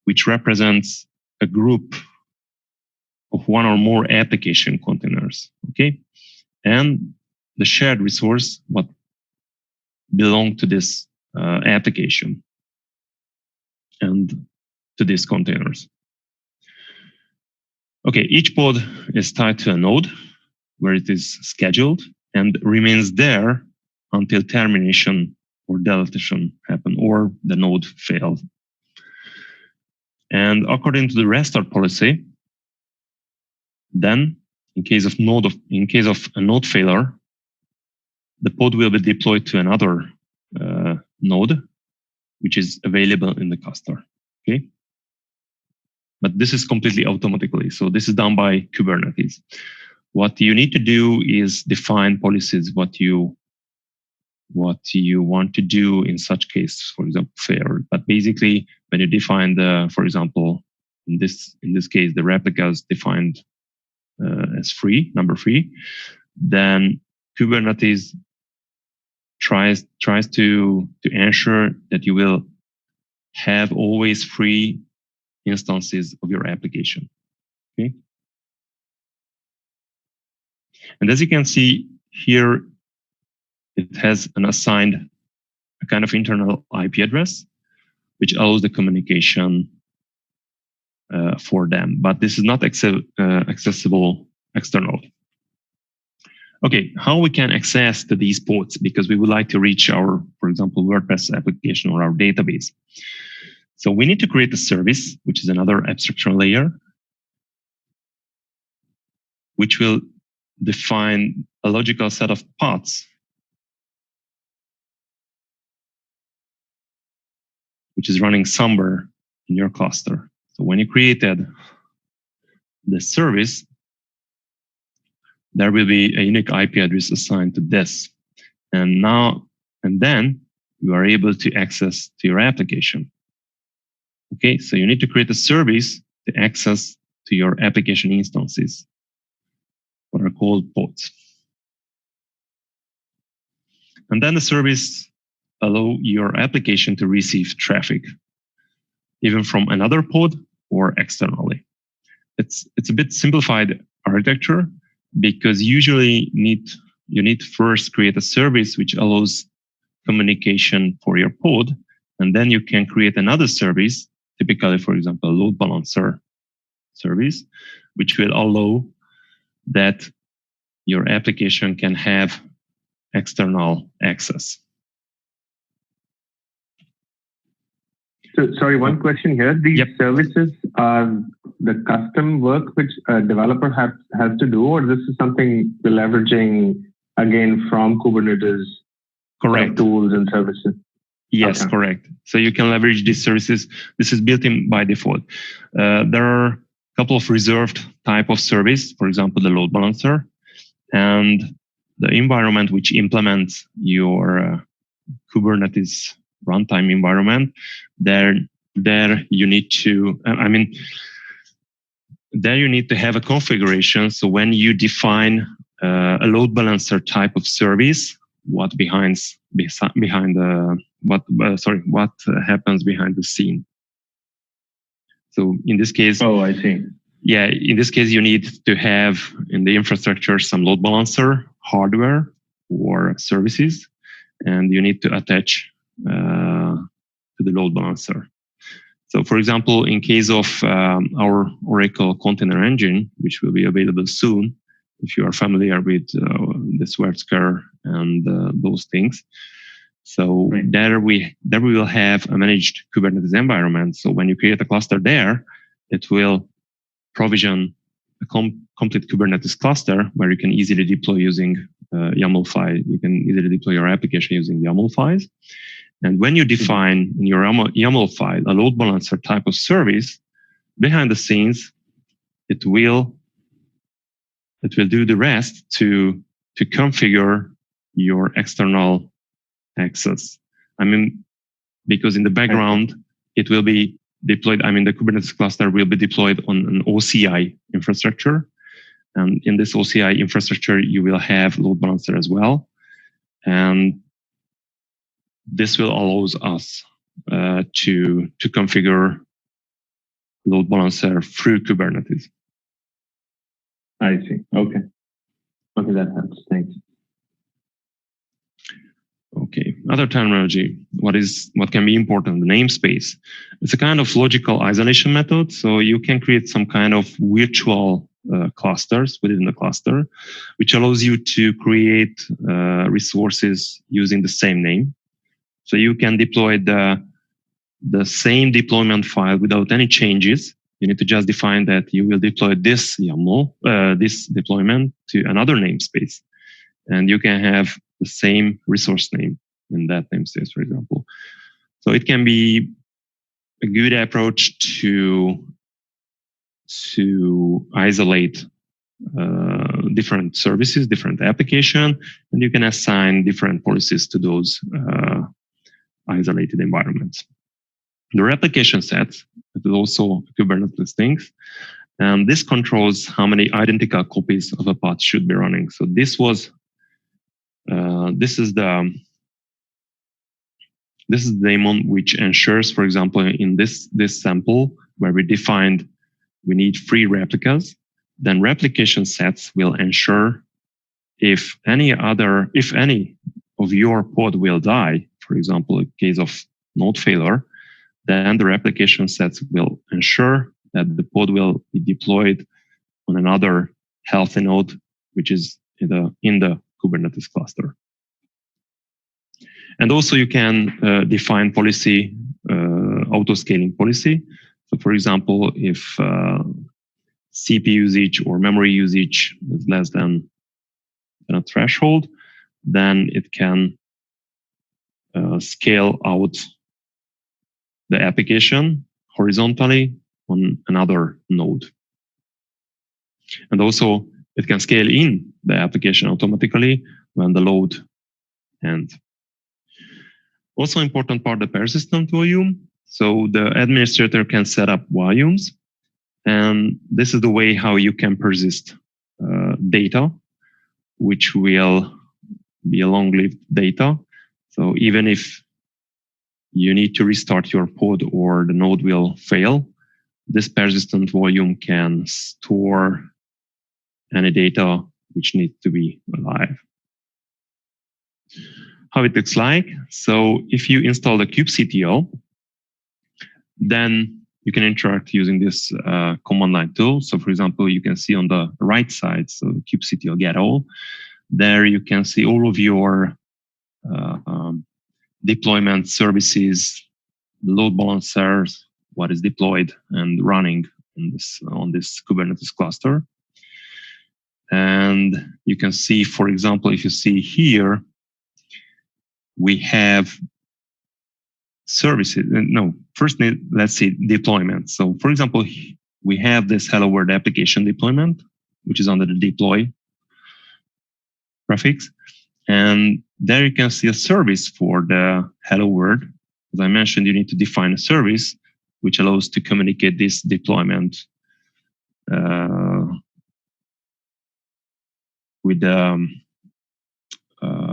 which represents a group of one or more application containers. Okay, and the shared resource what belong to this application and to these containers. Okay, each pod is tied to a node where it is scheduled and remains there until termination or deletion happen or the node failed. And according to the restart policy, then in case of a node failure, the pod will be deployed to another node, which is available in the cluster. Okay, but this is completely automatically. So this is done by Kubernetes. What you need to do is define policies. What you want to do in such case, for example, failure. But basically, when you define the, for example, in this case, the replicas defined as number 3, then Kubernetes tries to ensure that you will have always 3 instances of your application. Okay. And as you can see here, it has an assigned a kind of internal IP address, which allows the communication for them. But this is not accessible externally. Okay, how we can access to these ports, because we would like to reach our, for example, WordPress application or our database. So we need to create a service, which is another abstraction layer, which will define a logical set of paths which is running somewhere in your cluster. So when you created the service, there will be a unique IP address assigned to this. And then you are able to access to your application. Okay, so you need to create a service to access to your application instances, what are called pods. And then the service allow your application to receive traffic, even from another pod or externally. It's a bit simplified architecture, because usually you need first create a service which allows communication for your pod, and then you can create another service, typically, for example, a load balancer service, which will allow that your application can have external access. So, sorry, one question here. These services are the custom work which a developer has to do, or this is something we're leveraging again from Kubernetes tools and services? Yes, okay. Correct. So you can leverage these services. This is built in by default. There are a couple of reserved type of service, for example, the load balancer, and the environment which implements your Kubernetes runtime environment. There you need to, there you need to have a configuration. So when you define a load balancer type of service, what behind behind the what happens behind the scene. So in this case, oh, I see. Yeah, in this case, you need to have in the infrastructure some load balancer hardware or services, and you need to attach to the load balancer. So, for example, in case of our Oracle Container Engine, which will be available soon, if you are familiar with the Swartzker and those things. So there we will have a managed Kubernetes environment. So when you create a cluster there, it will provision a complete Kubernetes cluster where you can easily deploy using YAML file. You can easily deploy your application using YAML files. And when you define in your YAML file a load balancer type of service, behind the scenes, it will do the rest to configure your external access. I mean, because in the background, it will be deployed. I mean, the Kubernetes cluster will be deployed on an OCI infrastructure. And in this OCI infrastructure, you will have load balancer as well. And this will allow us to configure load balancer through Kubernetes. I see. Okay. Okay, that helps. Thanks. Okay. Other terminology. What can be important? The namespace. It's a kind of logical isolation method. So you can create some kind of virtual clusters within the cluster, which allows you to create resources using the same name. So you can deploy the same deployment file without any changes. You need to just define that you will deploy this YAML, this deployment to another namespace. And you can have the same resource name in that namespace, for example. So it can be a good approach to isolate different services, different application, and you can assign different policies to those isolated environments. The replication set is also Kubernetes things, and this controls how many identical copies of a path should be running. So this is the daemon which ensures, for example, in this sample where we defined we need 3 replicas, then replication sets will ensure if any of your pod will die, for example, in case of node failure, then the replication sets will ensure that the pod will be deployed on another healthy node, which is in the Kubernetes cluster. And also you can define policy, auto-scaling policy. So for example, if CPU usage or memory usage is less than a threshold, then it can scale out the application horizontally on another node. And also it can scale in the application automatically when the load ends. Also important part, the persistent volume. So the administrator can set up volumes, and this is the way how you can persist data, which will be a long-lived data. So even if you need to restart your pod or the node will fail, this persistent volume can store any data which needs to be alive. How it looks like. So if you install the kubectl, then you can interact using this command line tool. So for example, you can see on the right side, so kubectl get all, there you can see all of your deployment services, load balancers, what is deployed and running on this Kubernetes cluster. And you can see, for example, if you see here, we have services. No, first let's see deployment. So for example, we have this Hello World application deployment, which is under the deploy prefix. And there you can see a service for the Hello World. As I mentioned, you need to define a service which allows to communicate this deployment with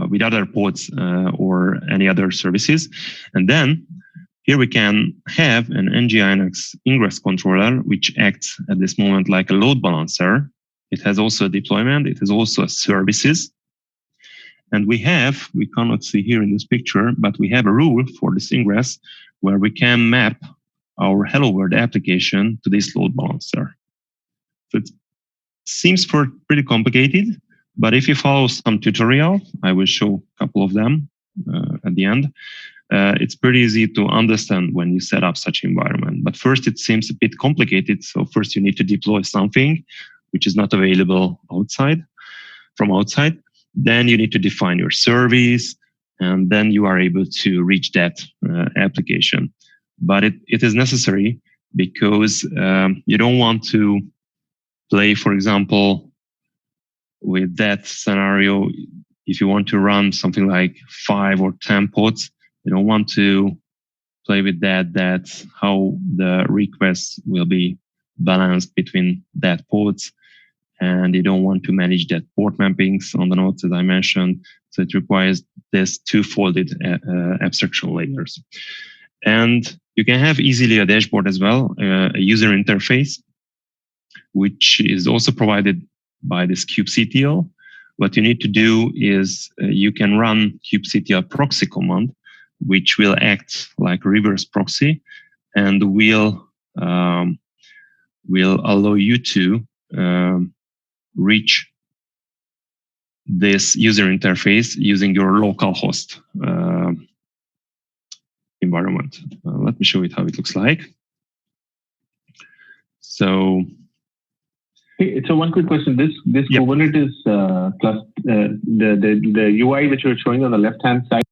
with other pods or any other services. And then here we can have an NGINX ingress controller, which acts at this moment like a load balancer. It has also a deployment. It has also a services. And we cannot see here in this picture, but we have a rule for this ingress where we can map our Hello World application to this load balancer. So it seems pretty complicated, but if you follow some tutorial, I will show a couple of them at the end. It's pretty easy to understand when you set up such environment. But first, it seems a bit complicated. So first, you need to deploy something which is not available from outside. Then you need to define your service, and then you are able to reach that application. But it is necessary because you don't want to play, for example, with that scenario. If you want to run something like 5 or 10 pods, you don't want to play with that. That's how the requests will be balanced between that pods. And you don't want to manage that port mappings on the nodes, as I mentioned. So it requires this two-folded abstraction layers. And you can have easily a dashboard as well, a user interface, which is also provided by this kubectl. What you need to do is you can run kubectl proxy command, which will act like reverse proxy and will allow you to reach this user interface using your local host environment. Let me show you how it looks like. So one quick question. This yep. Kubernetes plus the UI which you're showing on the left hand side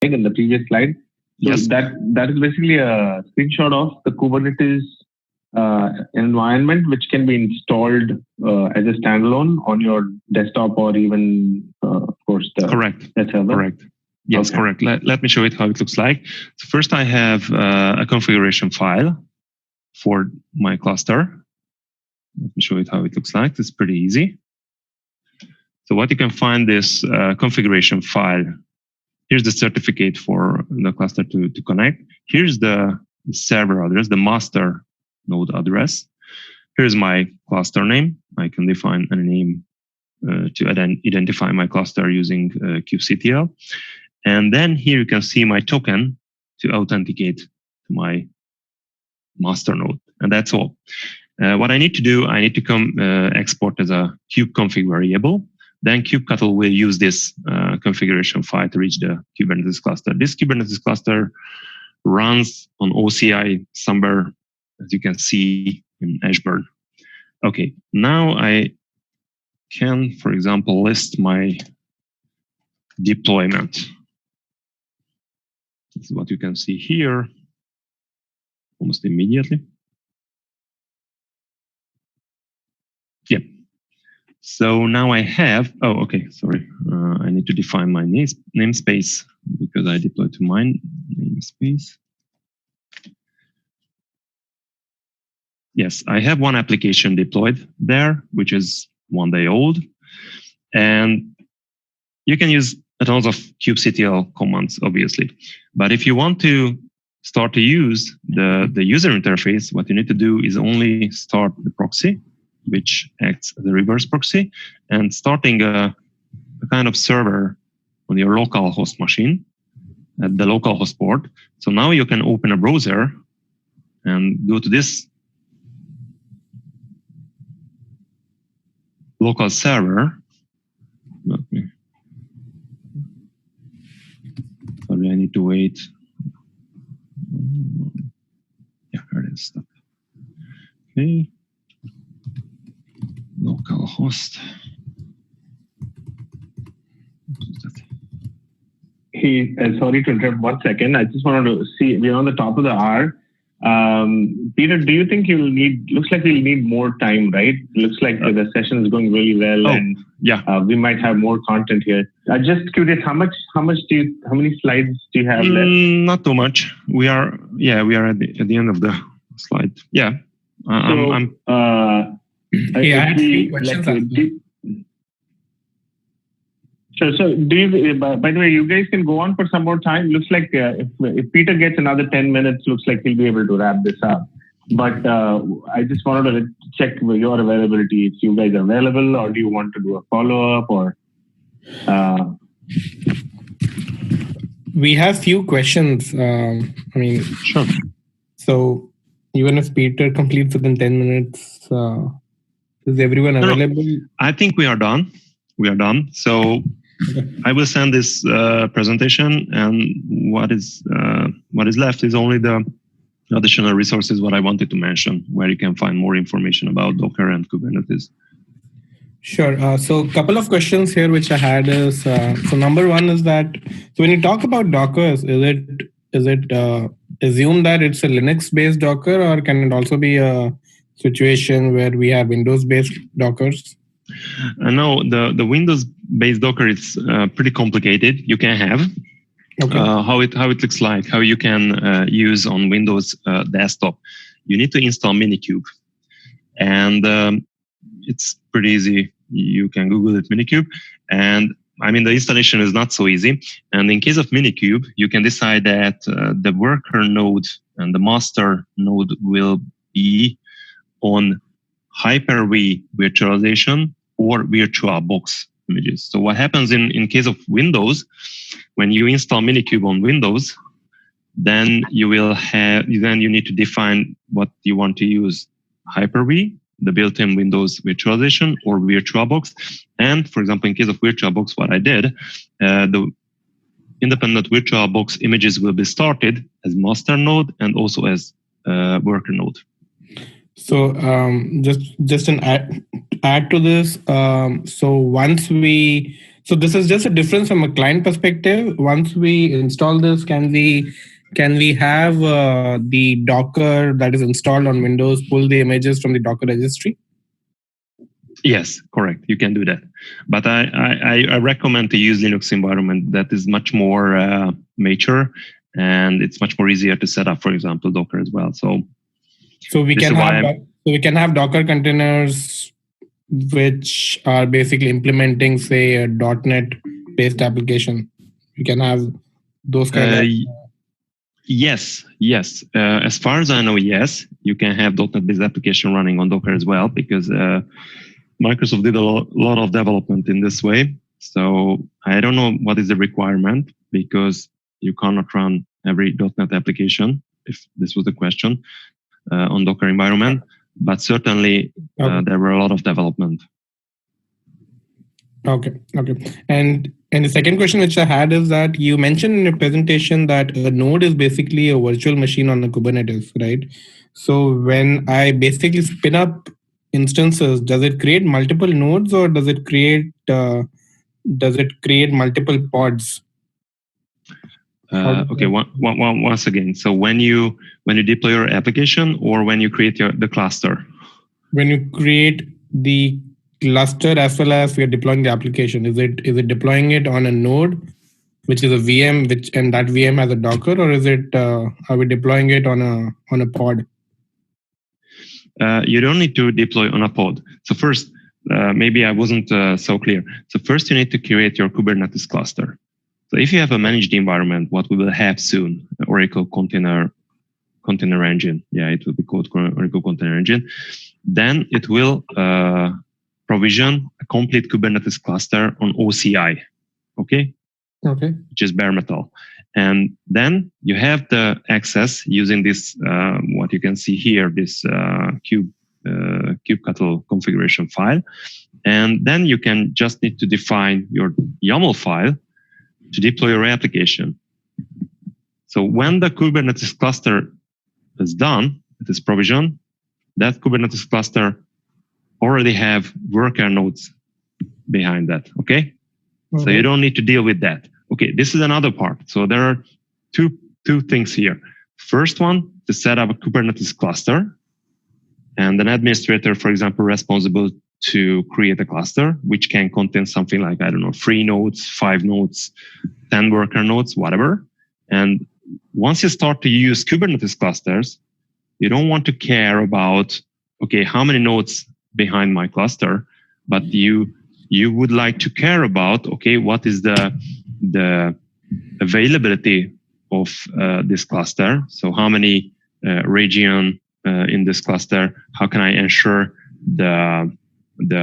in the previous slide. So yes. that is basically a screenshot of the Kubernetes environment, which can be installed as a standalone on your desktop or even, of course, the correct. server. Correct. Yes, okay. Correct. Let me show it how it looks like. So first, I have a configuration file for my cluster. Let me show it how it looks like. It's pretty easy. So what you can find this configuration file. Here's the certificate for the cluster to connect. Here's the server address, the master node address. Here's my cluster name. I can define a name to identify my cluster using kubectl. And then here you can see my token to authenticate to my master node. And that's all. What I need to do, I need to export as a kubeconfig variable. Then kubectl will use this configuration file to reach the Kubernetes cluster. This Kubernetes cluster runs on OCI somewhere, as you can see in Ashburn. Okay, now I can, for example, list my deployment. This is what you can see here almost immediately. Yep. So now I have, oh, okay, sorry. I need to define my namespace because I deployed to my namespace. Yes, I have one application deployed there, which is 1 day old. And you can use tons of kubectl commands, obviously. But if you want to start to use the user interface, what you need to do is only start the proxy, which acts as a reverse proxy, and starting a kind of server on your local host machine at the local host port. So now you can open a browser and go to this local server. Sorry, I need to wait. Yeah, here it is. Okay. Local host. Hey, sorry to interrupt 1 second. I just wanted to see, we're on the top of the hour. Peter, do you think you'll need, looks like we'll need more time, right? Looks like the session is going really well, and yeah, we might have more content here. Just curious, how many slides do you have left? Not too much. We are at the end of the slide. Yeah. I have a few questions. So do you, by the way, you guys can go on for some more time. Looks like if Peter gets another 10 minutes, looks like he'll be able to wrap this up. But I just wanted to check your availability. If you guys are available, or do you want to do a follow-up, or? We have few questions. Sure. So even if Peter completes within 10 minutes, is everyone available? No, I think we are done. We are done. So I will send this presentation, and what is left is only the additional resources what I wanted to mention, where you can find more information about Docker and Kubernetes. Sure. So a couple of questions here which I had is, so number one is that, so when you talk about Docker, is it assumed that it's a Linux-based Docker, or can it also be a situation where we have Windows-based Dockers? No, the Windows-based Docker is pretty complicated. You can have how it looks like, how you can use on Windows desktop. You need to install Minikube, and it's pretty easy. You can Google it, Minikube, and I mean the installation is not so easy. And in case of Minikube, you can decide that the worker node and the master node will be on Hyper-V virtualization or VirtualBox images. So what happens in case of Windows, when you install Minikube on Windows, then you need to define what you want to use: Hyper-V, the built-in Windows virtualization, or VirtualBox. And for example, in case of VirtualBox, what I did, the independent VirtualBox images will be started as master node and also as worker node. So just an add to this. So this is just a difference from a client perspective. Once we install this, can we have the Docker that is installed on Windows pull the images from the Docker registry? Yes, correct. You can do that. But I recommend to use Linux environment that is much more mature, and it's much more easier to set up, for example, Docker as well. So we can have Docker containers which are basically implementing, say, a .NET based application. We can have those kind of... Yes. As far as I know, yes, you can have .NET based application running on Docker as well, because Microsoft did a lot of development in this way. So I don't know what is the requirement, because you cannot run every .NET application, if this was the question, on Docker environment. But certainly there were a lot of development. Okay. And the second question which I had is that you mentioned in your presentation that a node is basically a virtual machine on a Kubernetes, right? So when I basically spin up instances, does it create multiple nodes, or does it create multiple pods? Okay, once again. So when you deploy your application, or when you create the cluster? When you create the cluster as well as we are deploying the application, is it deploying it on a node, which is a VM, and that VM has a Docker, or is it are we deploying it on a pod? You don't need to deploy on a pod. So first, maybe I wasn't so clear. So first, you need to create your Kubernetes cluster. So if you have a managed environment, what we will have soon, Oracle Container Engine. Yeah, it will be called Oracle Container Engine. Then it will provision a complete Kubernetes cluster on OCI. Okay, which is bare metal. And then you have the access using this, what you can see here, this kubectl configuration file. And then you can just need to define your YAML file to deploy your application. So when the Kubernetes cluster is done, it is provisioned, that Kubernetes cluster already have worker nodes behind that, okay? So you don't need to deal with that. Okay, this is another part. So there are two things here. First one, to set up a Kubernetes cluster, and an administrator, for example, responsible to create a cluster, which can contain something like, 3 nodes, 5 nodes, 10 worker nodes, whatever. And once you start to use Kubernetes clusters, you don't want to care about, okay, how many nodes behind my cluster, but you you would like to care about, okay, what is the availability of this cluster? So how many region in this cluster? How can I ensure the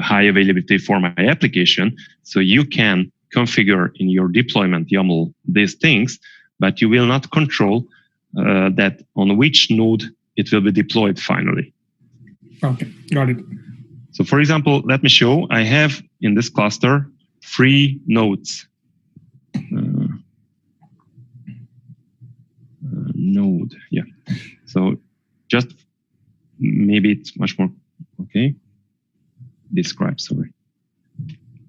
high availability for my application? So you can configure in your deployment YAML these things, but you will not control that on which node it will be deployed finally. Okay, got it. So for example, let me show, I have in this cluster 3 nodes. Node, yeah. So just maybe it's much more, okay. Describe, sorry.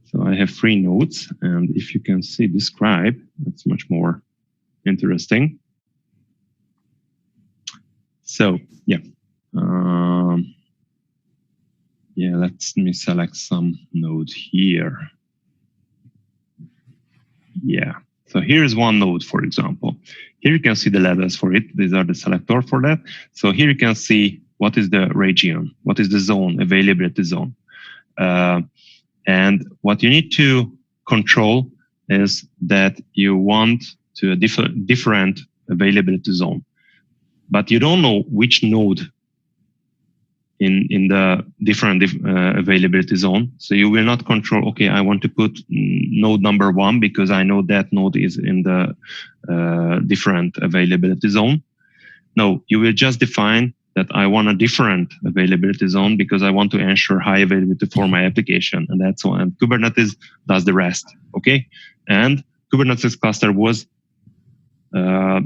So I have 3 nodes, and if you can see describe, that's much more interesting. So yeah, yeah. Let me select some node here. Yeah. So here's one node, for example. Here you can see the levels for it. These are the selector for that. So here you can see what is the region, what is the zone, availability zone. And what you need to control is that you want to a different availability zone, but you don't know which node in the different availability zone. So you will not control, okay, I want to put node number 1 because I know that node is in the different availability zone. No, you will just define that I want a different availability zone because I want to ensure high availability for my application, and that's all. And Kubernetes does the rest, okay? And Kubernetes cluster was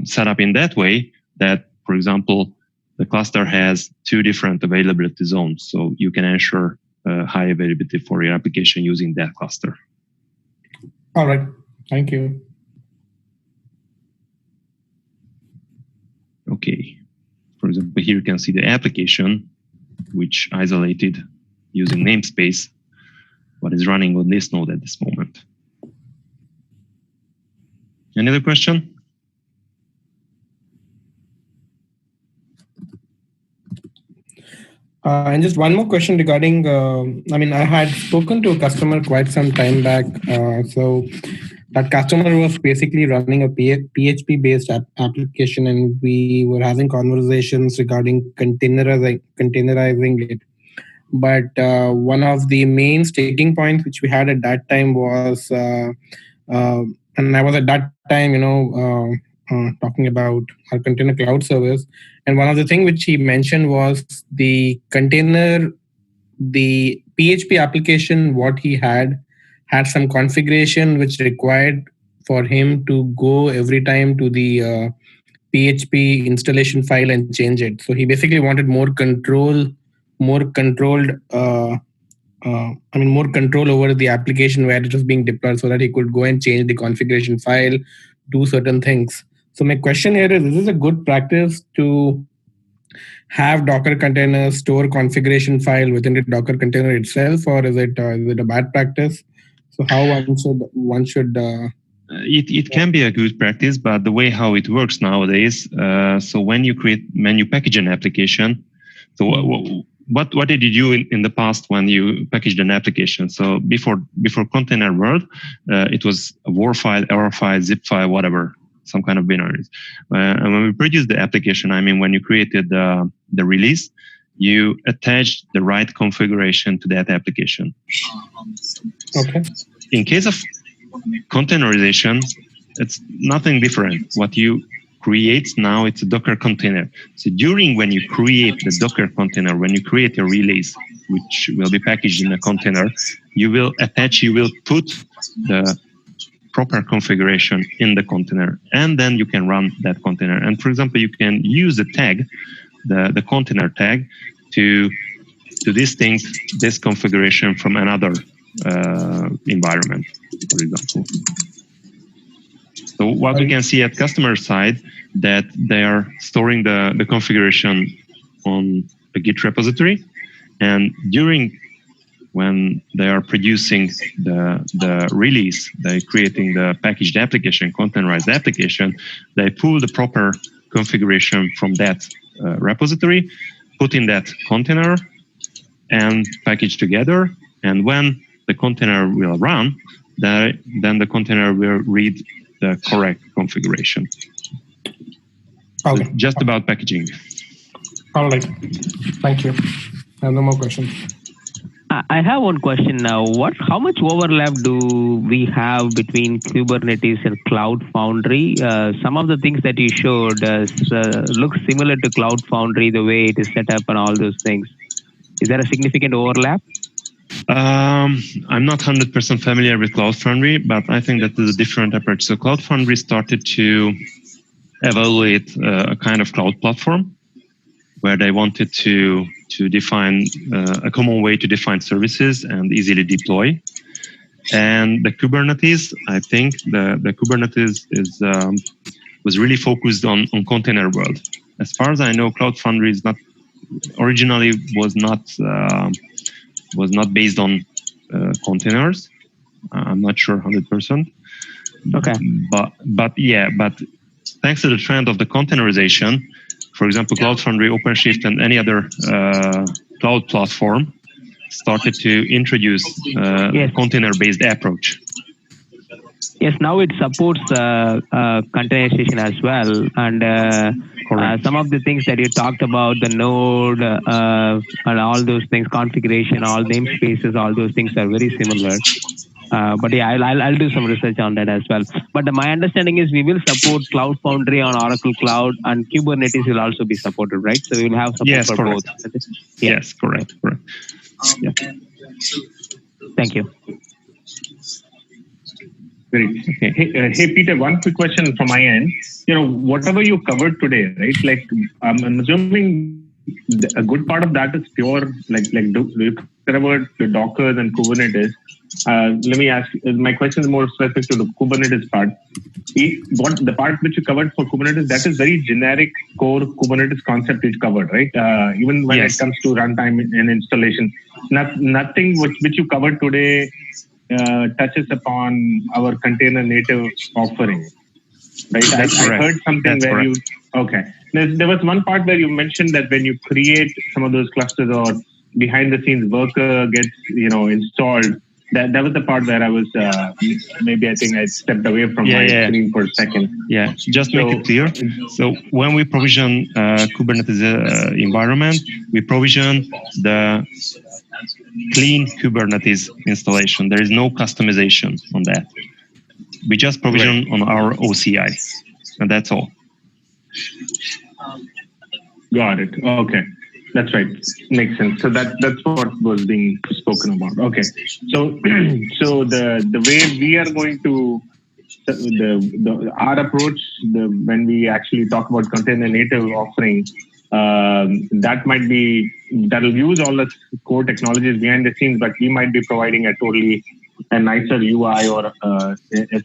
set up in that way that, for example, the cluster has 2 different availability zones, so you can ensure high availability for your application using that cluster. All right, thank you. Okay. For example, here you can see the application, which isolated using namespace, what is running on this node at this moment. Any other question? And just one more question regarding, I mean, I had spoken to a customer quite some time back. So that customer was basically running a PHP-based application, and we were having conversations regarding containerizing it. But one of the main sticking points which we had at that time was, and I was at that time, talking about our container cloud service. And one of the things which he mentioned was the container, the PHP application, what he had some configuration which required for him to go every time to the PHP installation file and change it. So he basically wanted more control over the application where it was being deployed, so that he could go and change the configuration file, do certain things. So my question here is this a good practice to have Docker containers store configuration file within the Docker container itself, or is it a bad practice? So how one should it can be a good practice, but the way how it works nowadays, so when you package an application, so what did you do in the past when you packaged an application? So before container world, it was a WAR file, error file, zip file, whatever, some kind of binaries. And when we produced the application, I mean, when you created the release, you attached the right configuration to that application. Okay. In case of containerization, it's nothing different. What you create now, it's a Docker container. So when you create the Docker container, when you create a release, which will be packaged in a container, you will put the proper configuration in the container, and then you can run that container. And for example, you can use the tag, the container tag, to distinct this configuration from another environment, for example. So what we can see at customer side, that they are storing the configuration on a Git repository, and when they are producing the release, they're creating the packaged application, containerized application, they pull the proper configuration from that repository, put in that container, and package together. And when the container will run, then the container will read the correct configuration. Okay. So just about packaging. All right. Thank you. I have no more questions. I have one question now. How much overlap do we have between Kubernetes and Cloud Foundry? Some of the things that you showed look similar to Cloud Foundry, the way it is set up and all those things. Is there a significant overlap? I'm not 100% familiar with Cloud Foundry, but I think that is a different approach. So Cloud Foundry started to evaluate a kind of cloud platform where they wanted to define a common way to define services and easily deploy. And the Kubernetes, I think the Kubernetes was really focused on container world. As far as I know, Cloud Foundry is originally was not based on containers. I'm not sure 100%. Okay. But thanks to the trend of the containerization, for example, Cloud Foundry, OpenShift, and any other cloud platform started to introduce Yes. container-based approach. Yes, now it supports containerization as well, and some of the things that you talked about, the node and all those things, configuration, all namespaces, all those things are very similar. But yeah, I'll do some research on that as well. But my understanding is we will support Cloud Foundry on Oracle Cloud, and Kubernetes will also be supported, right? So we will have support for correct. both. Yeah. Yes, correct. Yeah. Thank you. Great. Hey, Peter, one quick question from my end. Whatever you covered today, right? Like, I'm assuming a good part of that is pure, you covered the Docker and Kubernetes. Let me ask, my question is more specific to the Kubernetes part. The part which you covered for Kubernetes, that is very generic core Kubernetes concept which covered, right? Even when it comes to runtime and installation, nothing which you covered today touches upon our container native offering, right? I heard something where you, okay. There was one part where you mentioned that when you create some of those clusters or behind the scenes worker gets, installed, that was the part where I was, maybe I think I stepped away from my screen for a second. Yeah, just make it clear. So when we provision Kubernetes environment, we provision the clean Kubernetes installation. There is no customization on that. We just provision on our OCI, and that's all. Got it. Okay. That's right. Makes sense. So that's what was being spoken about. Okay. So the way we are going to our approach, when we actually talk about container native offering, that'll use all the core technologies behind the scenes, but we might be providing a nicer UI or a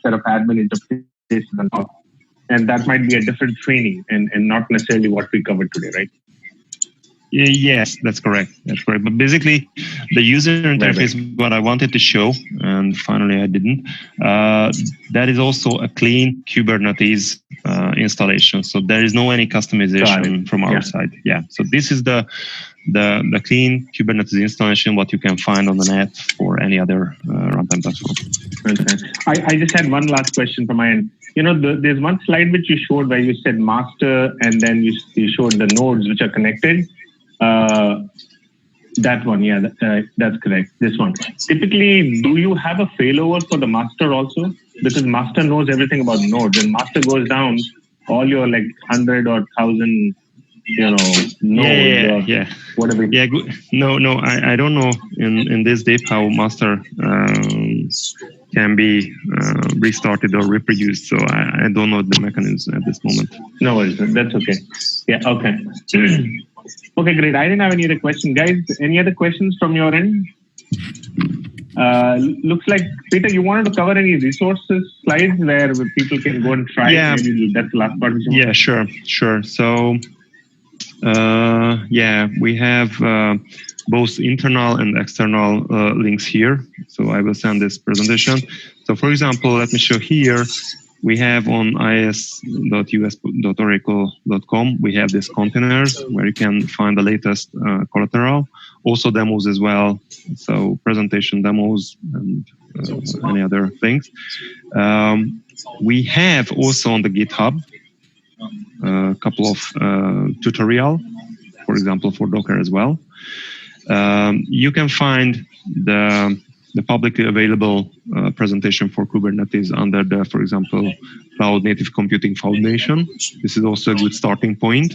set of admin interfaces and all. And that might be a different training and not necessarily what we covered today, right? Yes, that's correct. But basically, the user interface, what I wanted to show, and finally I didn't, that is also a clean Kubernetes installation. So there is no any customization from our side. Yeah. So this is the clean Kubernetes installation, what you can find on the net for any other runtime platform. Okay. I just had one last question from my end. There's one slide which you showed where you said master, and then you showed the nodes which are connected. That one, yeah, that's correct. This one. Typically, do you have a failover for the master also? Because master knows everything about nodes, and master goes down, all your 100 or 1,000, nodes. Yeah. Whatever. Yeah, good. No, I don't know in this deep how master can be restarted or reproduced. So I don't know the mechanism at this moment. No worries. That's okay. Yeah. Okay. Okay, great. I didn't have any other questions. Guys, any other questions from your end? Looks like, Peter, you wanted to cover any resources slides where people can go and try? Yeah. Maybe that's the last part. Yeah, sure. So, we have both internal and external links here. So I will send this presentation. So for example, let me show here. we have on is.us.oracle.com, we have these containers where you can find the latest collateral, also demos as well, so presentation demos and any other things. We have also on the GitHub a couple of tutorial, for example, for Docker as well. You can find the publicly available presentation for Kubernetes under the, for example, Cloud Native Computing Foundation. This is also a good starting point.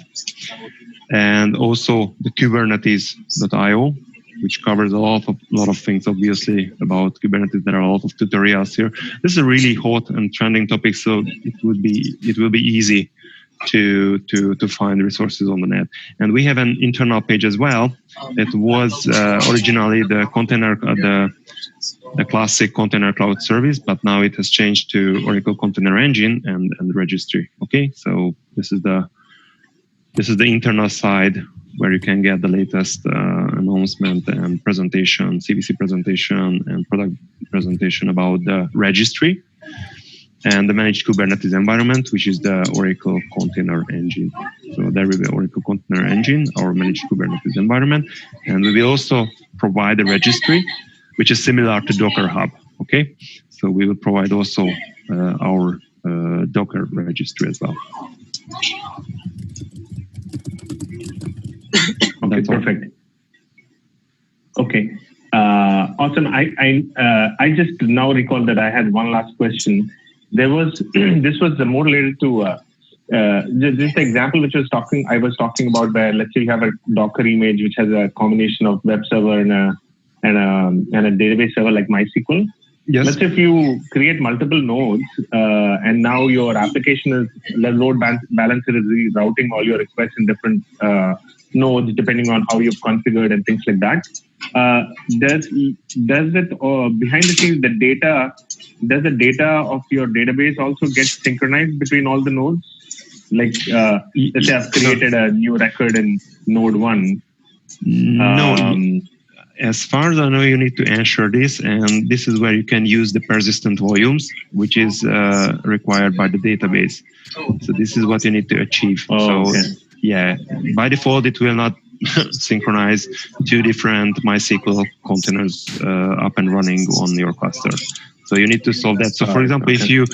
And also the Kubernetes.io, which covers a lot of things, obviously, about Kubernetes. There are a lot of tutorials here. This is a really hot and trending topic, so it will be easy to find resources on the net. And we have an internal page as well. It was originally the container, the classic container cloud service, but now it has changed to Oracle Container Engine and registry. Okay, so this is the internal side where you can get the latest announcement and presentation, CVC presentation and product presentation about the registry and the managed Kubernetes environment, which is the Oracle Container Engine. So there will be Oracle Container Engine, our managed Kubernetes environment, and we will also provide a registry, which is similar to Docker Hub. Okay, so we will provide also our Docker registry as well. Okay, perfect. Okay, awesome. I just now recall that I had one last question. There was this was more related to this example which I was talking about, where let's say you have a Docker image which has a combination of web server and a database server like MySQL. Yes. Let's say if you create multiple nodes and now your application is load balancer is routing all your requests in different nodes depending on how you've configured and things like that. Does it behind the scenes does the data of your database also get synchronized between all the nodes? Like let's say I've created a new record in node 1. No. As far as I know, you need to ensure this, and this is where you can use the persistent volumes, which is required by the database. So this is what you need to achieve. Okay. Yeah, by default, it will not synchronize two different MySQL containers up and running on your cluster. So you need to solve that. So for example, if you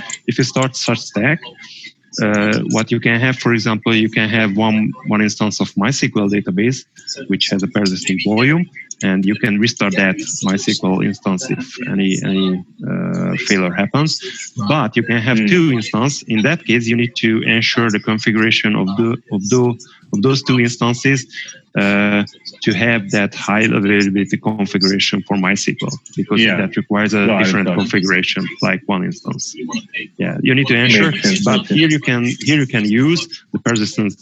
start such stack, what you can have, for example, you can have one instance of MySQL database, which has a persistent volume, and you can restart that MySQL instance if any failure happens. But you can have two instances. In that case, you need to ensure the configuration of those two instances to have that high availability configuration for MySQL, because that requires a different configuration, like one instance. Yeah, you need to ensure. But here you can use the persistent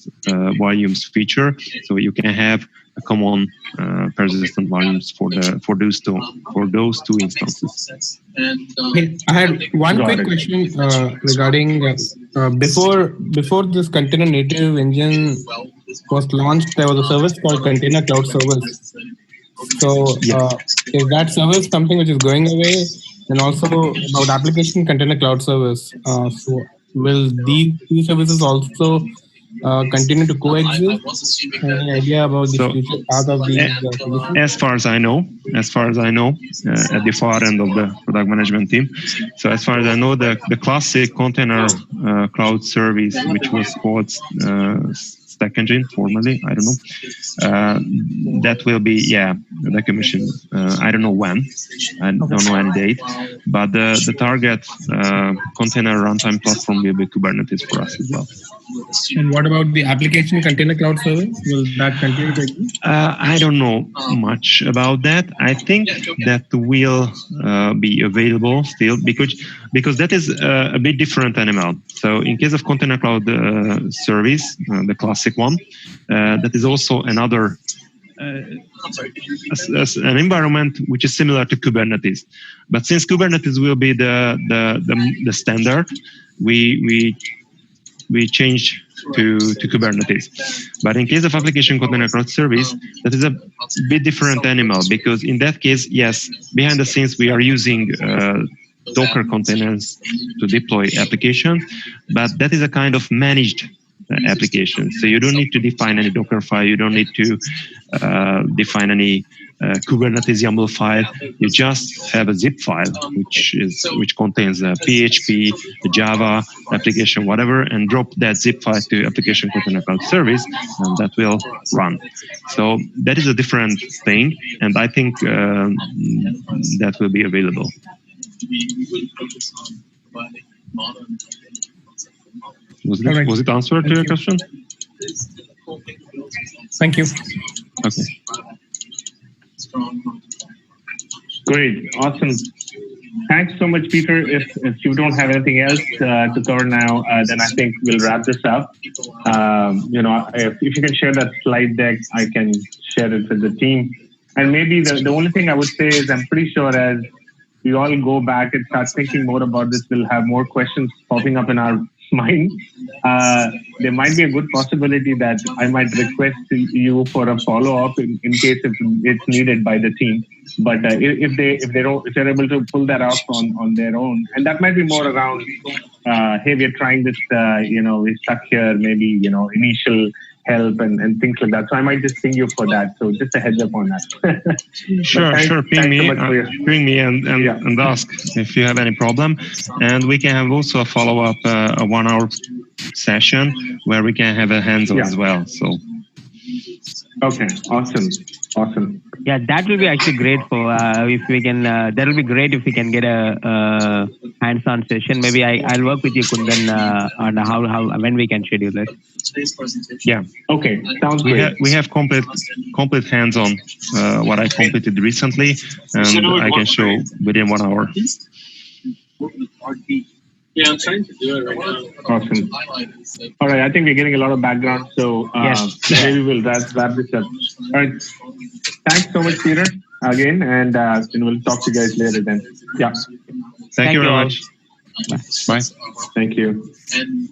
volumes feature, so you can have a common persistent volumes for those two instances. I had one quick question regarding before this container native engine was launched, there was a service called Container Cloud Service. So is that service something which is going away? And also about application container cloud service. So will these two services also continue to coexist? Any idea about the future path of these services? As far as I know, at the far end of the product management team. So as far as I know, the classic container cloud service, which was called Stack Engine formerly, I don't know. That will be decommissioned. I don't know when. I don't know any date. But the target container runtime platform will be Kubernetes for us as well. And what about the application container cloud service? Will that continue to exist? I don't know much about that. I think that will be available still because that is a bit different animal. So in case of container cloud service, the classic one, that is also another an environment which is similar to Kubernetes. But since Kubernetes will be the standard, we change to Kubernetes. But in case of application container cloud service, that is a bit different animal, because in that case, yes, behind the scenes we are using Docker containers to deploy application, but that is a kind of managed application. So you don't need to define any Docker file. You don't need to define any Kubernetes YAML file. You just have a zip file, which contains a PHP, a Java application, whatever, and drop that zip file to application container cloud service, and that will run. So that is a different thing, and I think that will be available. Was it answered to your question? Thank you. Okay. Great, awesome. Thanks so much, Peter. If you don't have anything else to cover now, then I think we'll wrap this up. If you can share that slide deck, I can share it with the team. And maybe the only thing I would say is I'm pretty sure as we all go back and start thinking more about this, we'll have more questions popping up in our mind. There might be a good possibility that I might request you for a follow-up in case if it's needed by the team. But if they're able to pull that off on their own, and that might be more around, hey, we're trying this, we're stuck here, maybe initial help and things like that. So I might just ping you for that. So just a heads up on that. Sure. Ping me and ask if you have any problem. And we can have also a follow-up, a 1 hour session where we can have a hands-on as well. So. Okay, awesome. Yeah, that will be actually great for if we can. That will be great if we can get a hands-on session. Maybe I'll work with you, Kundan, on how when we can schedule it. Yeah. Okay, sounds great. We have complete hands-on what I completed recently, and I can show within 1 hour. Yeah, I'm trying to do it right now. Awesome. All right, I think we're getting a lot of background, so maybe we'll wrap this up. All right. Thanks so much, Peter, again, and we'll talk to you guys later then. Yeah. Thank you very much. Bye. Thank you. And